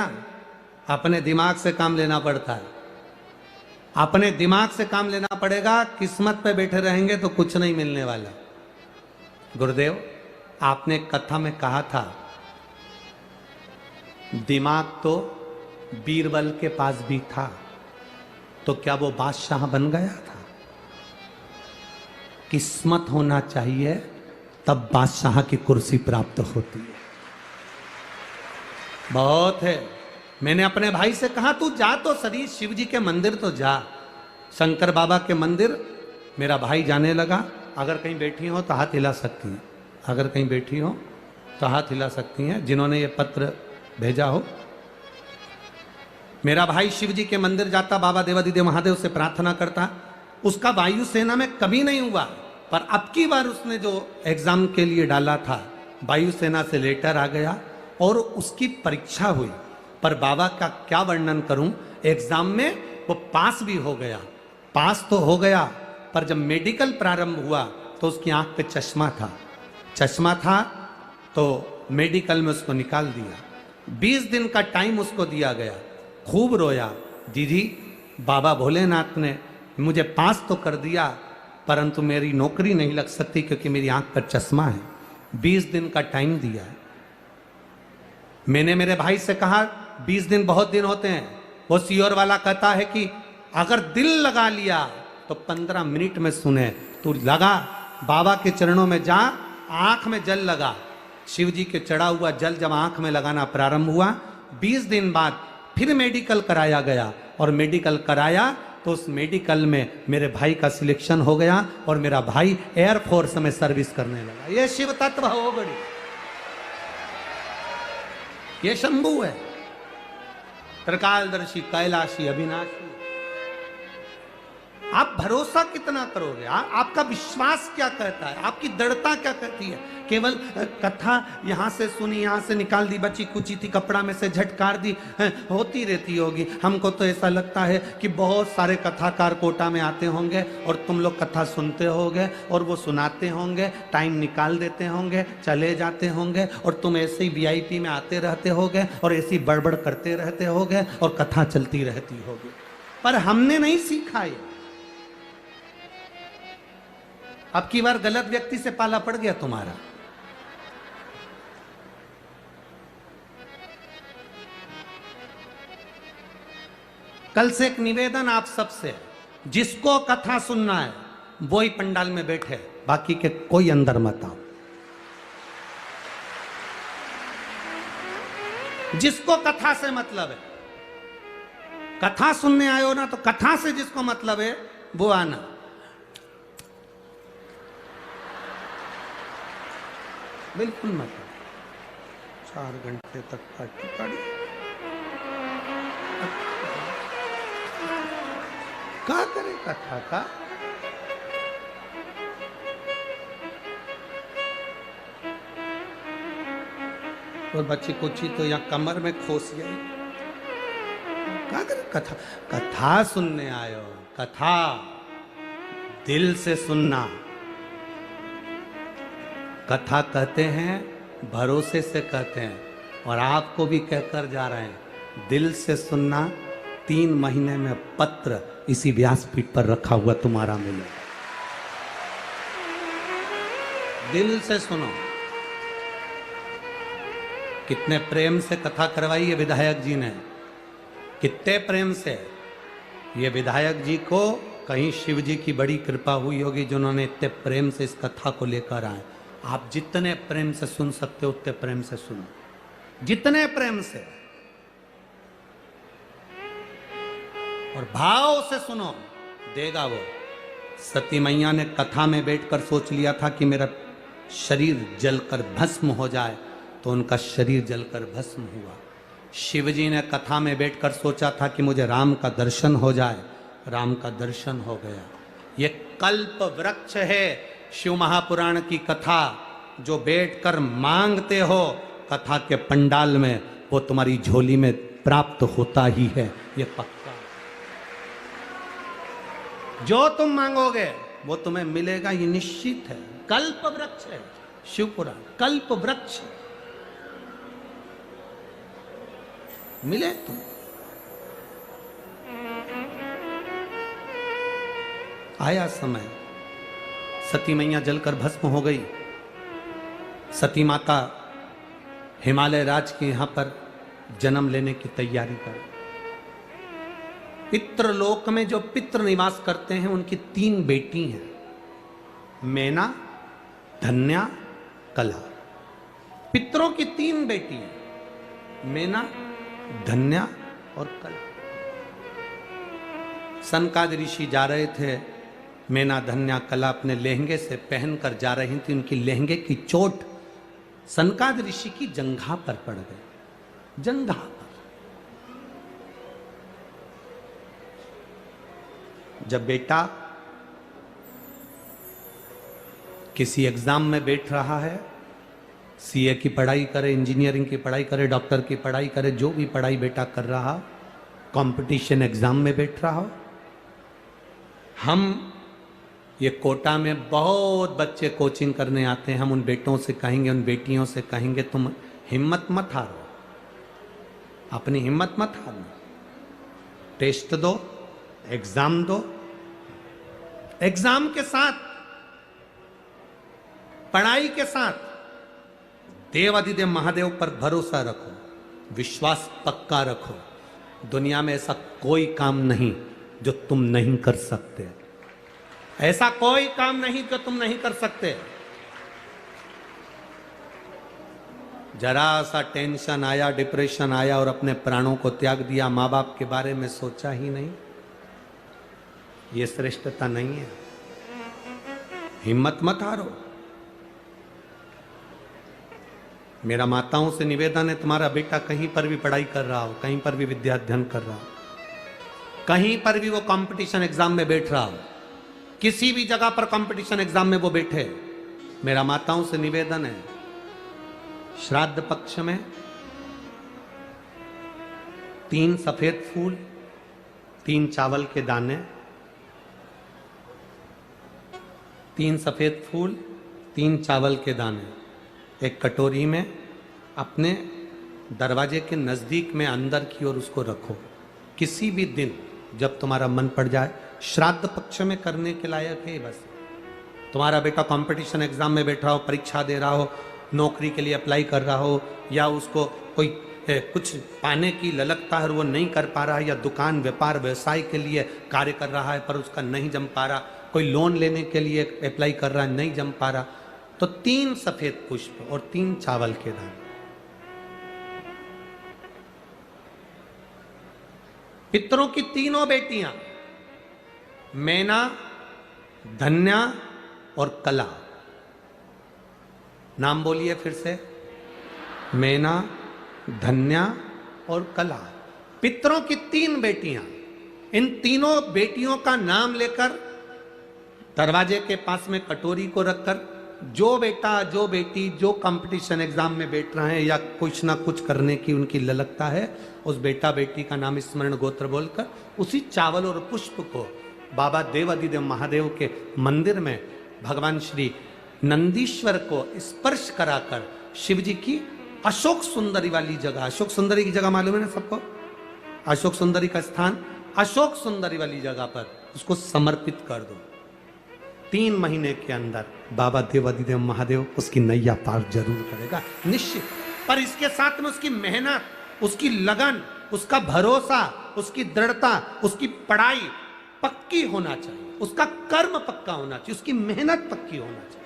अपने दिमाग से काम लेना पड़ता है। अपने दिमाग से काम लेना पड़ेगा। किस्मत पे बैठे रहेंगे तो कुछ नहीं मिलने वाला। गुरुदेव, आपने कथा में कहा था दिमाग तो बीरबल के पास भी था, तो क्या वो बादशाह बन गया था? किस्मत होना चाहिए तब बादशाह की कुर्सी प्राप्त होती है। बहुत है। मैंने अपने भाई से कहा तू जा तो सही, शिव जी के मंदिर तो जा, शंकर बाबा के मंदिर। मेरा भाई जाने लगा। अगर कहीं बैठी हो तो हाथ हिला सकती हैं, अगर कहीं बैठी हो तो हाथ हिला सकती हैं जिन्होंने ये पत्र भेजा हो। मेरा भाई शिव जी के मंदिर जाता, बाबा देवादिदेव महादेव से प्रार्थना करता। उसका वायुसेना में कभी नहीं हुआ, पर अब की बार उसने जो एग्जाम के लिए डाला था, वायुसेना से लेटर आ गया और उसकी परीक्षा हुई। पर बाबा का क्या वर्णन करूं, एग्जाम में वो पास भी हो गया। पास तो हो गया, पर जब मेडिकल प्रारंभ हुआ तो उसकी आंख पे चश्मा था। चश्मा था तो मेडिकल में उसको निकाल दिया। 20 दिन का टाइम उसको दिया गया। खूब रोया, दीदी बाबा भोलेनाथ ने मुझे पास तो कर दिया, परंतु मेरी नौकरी नहीं लग सकती क्योंकि मेरी आंख पर चश्मा है। 20 दिन का टाइम दिया है। मैंने मेरे भाई से कहा 20 दिन बहुत दिन होते हैं। वो सियोर वाला कहता है कि अगर दिल लगा लिया तो 15 मिनट में सुने। तू लगा, बाबा के चरणों में जा, आंख में जल लगा। शिव जी के चढ़ा हुआ जल जब आंख में लगाना प्रारंभ हुआ, 20 दिन बाद फिर मेडिकल कराया गया और मेडिकल कराया तो उस मेडिकल में मेरे भाई का सिलेक्शन हो गया और मेरा भाई एयरफोर्स में सर्विस करने लगा। ये शिव तत्व हो बड़ी, ये शंभू है, त्रिकालदर्शी, कैलाशी, अविनाशी। आप भरोसा कितना करोगे? आपका विश्वास क्या कहता है? आपकी दृढ़ता क्या कहती है? केवल कथा यहां से सुनी, यहां से निकाल दी, बची कुची थी, कपड़ा में से झटकार दी, होती रहती होगी। हमको तो ऐसा लगता है कि बहुत सारे कथाकार कोटा में आते होंगे और तुम लोग कथा सुनते होगे और वो सुनाते होंगे, टाइम निकाल देते होंगे, चले जाते होंगे और तुम ऐसे ही VIP में आते रहते होगे और ऐसी बड़बड़ करते रहते होगे और कथा चलती रहती होगी। पर हमने नहीं सीखा ये। अब की बार गलत व्यक्ति से पाला पड़ गया तुम्हारा। कल से एक निवेदन आप सबसे, जिसको कथा सुनना है वो ही पंडाल में बैठे, बाकी के कोई अंदर मत आओ। जिसको कथा से मतलब है, कथा सुनने आए हो ना, तो कथा से जिसको मतलब है वो आना। बिल्कुल मत। 4 घंटे तक पार्टी पड़ी। क्या करे कथा का? और बच्ची कुची तो यहाँ कमर में खोस गई। क्या करे कथा? कथा सुनने आयो, कथा दिल से सुनना। कथा कहते हैं, भरोसे से कहते हैं, और आपको भी कहकर जा रहे हैं, दिल से सुनना। 3 महीने में पत्र इसी व्यासपीठ पर रखा हुआ तुम्हारा मिले। दिल से सुनो। कितने प्रेम से कथा करवाई है विधायक जी ने, कितने प्रेम से। ये विधायक जी को कहीं शिव जी की बड़ी कृपा हुई होगी जिन्होंने इतने प्रेम से इस कथा को लेकर आए। आप जितने प्रेम से सुन सकते हो उतने प्रेम से सुनो, जितने प्रेम से और भाव से सुनो, देगा वो। सती मैया ने कथा में बैठकर सोच लिया था कि मेरा शरीर जलकर भस्म हो जाए, तो उनका शरीर जलकर भस्म हुआ। शिवजी ने कथा में बैठकर सोचा था कि मुझे राम का दर्शन हो जाए, राम का दर्शन हो गया। ये कल्प वृक्ष है शिव महापुराण की कथा, जो बैठकर मांगते हो कथा के पंडाल में, वो तुम्हारी झोली में प्राप्त होता ही है, ये पक्का। जो तुम मांगोगे वो तुम्हें मिलेगा, ये निश्चित है। कल्प वृक्ष है शिव पुराण, कल्प वृक्ष मिले तुम। आया समय, सती मैया जलकर भस्म हो गई। सती माता हिमालय राज के यहां पर जन्म लेने की तैयारी कर। पितृलोक में जो पितृ निवास करते हैं उनकी 3 बेटी हैं, मैना, धन्या, कला। पितरों की 3 बेटी हैं, मैना, धन्या और कला। सनकाद ऋषि जा रहे थे, मैना, धन्या, कला अपने लहंगे से पहनकर जा रही थी। उनकी लहंगे की चोट सनकाद ऋषि की जंघा पर पड़ गई, जंघा पर। जब बेटा किसी एग्जाम में बैठ रहा है, सीए की पढ़ाई करे, इंजीनियरिंग की पढ़ाई करे, डॉक्टर की पढ़ाई करे, जो भी पढ़ाई बेटा कर रहा, कंपटीशन एग्जाम में बैठ रहा हो, हम ये कोटा में बहुत बच्चे कोचिंग करने आते हैं, हम उन बेटों से कहेंगे, उन बेटियों से कहेंगे, तुम हिम्मत मत हारो, अपनी हिम्मत मत हारो, टेस्ट दो, एग्जाम दो, एग्जाम के साथ, पढ़ाई के साथ देवाधिदेव महादेव पर भरोसा रखो, विश्वास पक्का रखो। दुनिया में ऐसा कोई काम नहीं जो तुम नहीं कर सकते, ऐसा कोई काम नहीं जो तुम नहीं कर सकते। जरा सा टेंशन आया, डिप्रेशन आया और अपने प्राणों को त्याग दिया, माँ बाप के बारे में सोचा ही नहीं, ये श्रेष्ठता नहीं है। हिम्मत मत हारो। मेरा माताओं से निवेदन है, तुम्हारा बेटा कहीं पर भी पढ़ाई कर रहा हो, कहीं पर भी विद्या अध्ययन कर रहा हो, कहीं पर भी वो कंपटीशन एग्जाम में बैठ रहा हो, किसी भी जगह पर कंपटीशन एग्जाम में वो बैठे, मेरा माताओं से निवेदन है, श्राद्ध पक्ष में 3 सफेद फूल, 3 चावल के दाने, 3 सफेद फूल, 3 चावल के दाने एक कटोरी में अपने दरवाजे के नजदीक में अंदर की ओर उसको रखो। किसी भी दिन जब तुम्हारा मन पड़ जाए, श्राद्ध पक्ष में करने के लायक है। बस तुम्हारा बेटा कंपटीशन एग्जाम में बैठा हो, परीक्षा दे रहा हो, नौकरी के लिए अप्लाई कर रहा हो, या उसको कोई कुछ पाने की ललकता है और वो नहीं कर पा रहा है, या दुकान व्यापार व्यवसाय के लिए कार्य कर रहा है पर उसका नहीं जम पा रहा, कोई लोन लेने के लिए अप्लाई कर रहा है, नहीं जम पा रहा, तो 3 सफेद पुष्प और 3 चावल के दाने। पितरों की 3 बेटियां, मैना, धन्या और कला। नाम बोलिए फिर से, मैना, धन्या और कला। पितरों की 3 बेटियां, इन तीनों बेटियों का नाम लेकर दरवाजे के पास में कटोरी को रखकर, जो बेटा जो बेटी जो कंपटीशन एग्जाम में बैठ रहे हैं या कुछ ना कुछ करने की उनकी ललकता है, उस बेटा बेटी का नाम स्मरण गोत्र बोलकर उसी चावल और पुष्प को बाबा देवाधिदेव महादेव के मंदिर में भगवान श्री नंदीश्वर को स्पर्श कराकर शिव जी की अशोक सुंदरी वाली जगह, अशोक सुंदरी की जगह मालूम है ना सबको, अशोक सुंदरी का स्थान, अशोक सुंदरी वाली जगह पर उसको समर्पित कर दो। 3 महीने के अंदर बाबा देवाधिदेव महादेव उसकी नैया पार जरूर करेगा, निश्चित। पर इसके साथ में उसकी मेहनत, उसकी लगन, उसका भरोसा, उसकी दृढ़ता, उसकी पढ़ाई पक्की होना चाहिए, उसका कर्म पक्का होना चाहिए, उसकी मेहनत पक्की होना चाहिए।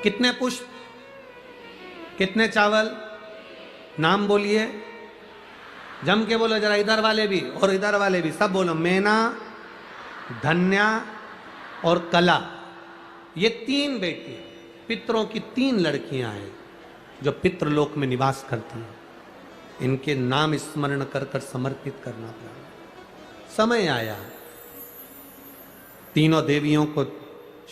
कितने पुष्प, कितने चावल, नाम बोलिए, जम के बोलो जरा, इधर वाले भी और इधर वाले भी, सब बोलो। मैना, धन्या और कला, ये 3 बेटी, पितरों की 3 लड़कियां हैं जो पितृलोक में निवास करती हैं। इनके नाम स्मरण कर कर समर्पित करना पड़ा। समय आया, तीनों देवियों को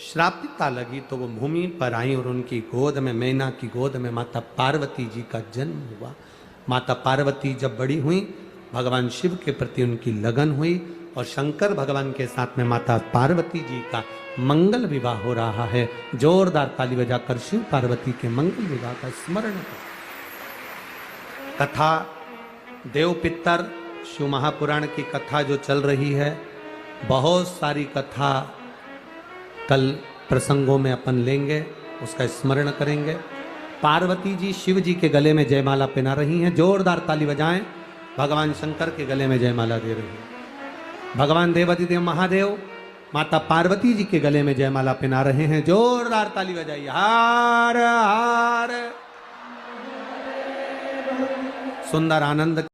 श्रापिता लगी तो वो भूमि पर आई और उनकी गोद में, मैना की गोद में माता पार्वती जी का जन्म हुआ। माता पार्वती जब बड़ी हुई, भगवान शिव के प्रति उनकी लगन हुई और शंकर भगवान के साथ में माता पार्वती जी का मंगल विवाह हो रहा है। जोरदार ताली बजाकर शिव पार्वती के मंगल विवाह का स्मरण करें। कथा देव पितर शिव महापुराण की कथा जो चल रही है, बहुत सारी कथा कल प्रसंगों में अपन लेंगे, उसका स्मरण करेंगे। पार्वती जी शिव जी के गले में जयमाला पहना रही हैं, जोरदार ताली बजाएं। भगवान शंकर के गले में जयमाला दे रही हैं। भगवान देवाधिदेव महादेव माता पार्वती जी के गले में जयमाला पहना रहे हैं, जोरदार ताली बजाइए। हार हार। सुंदर आनंद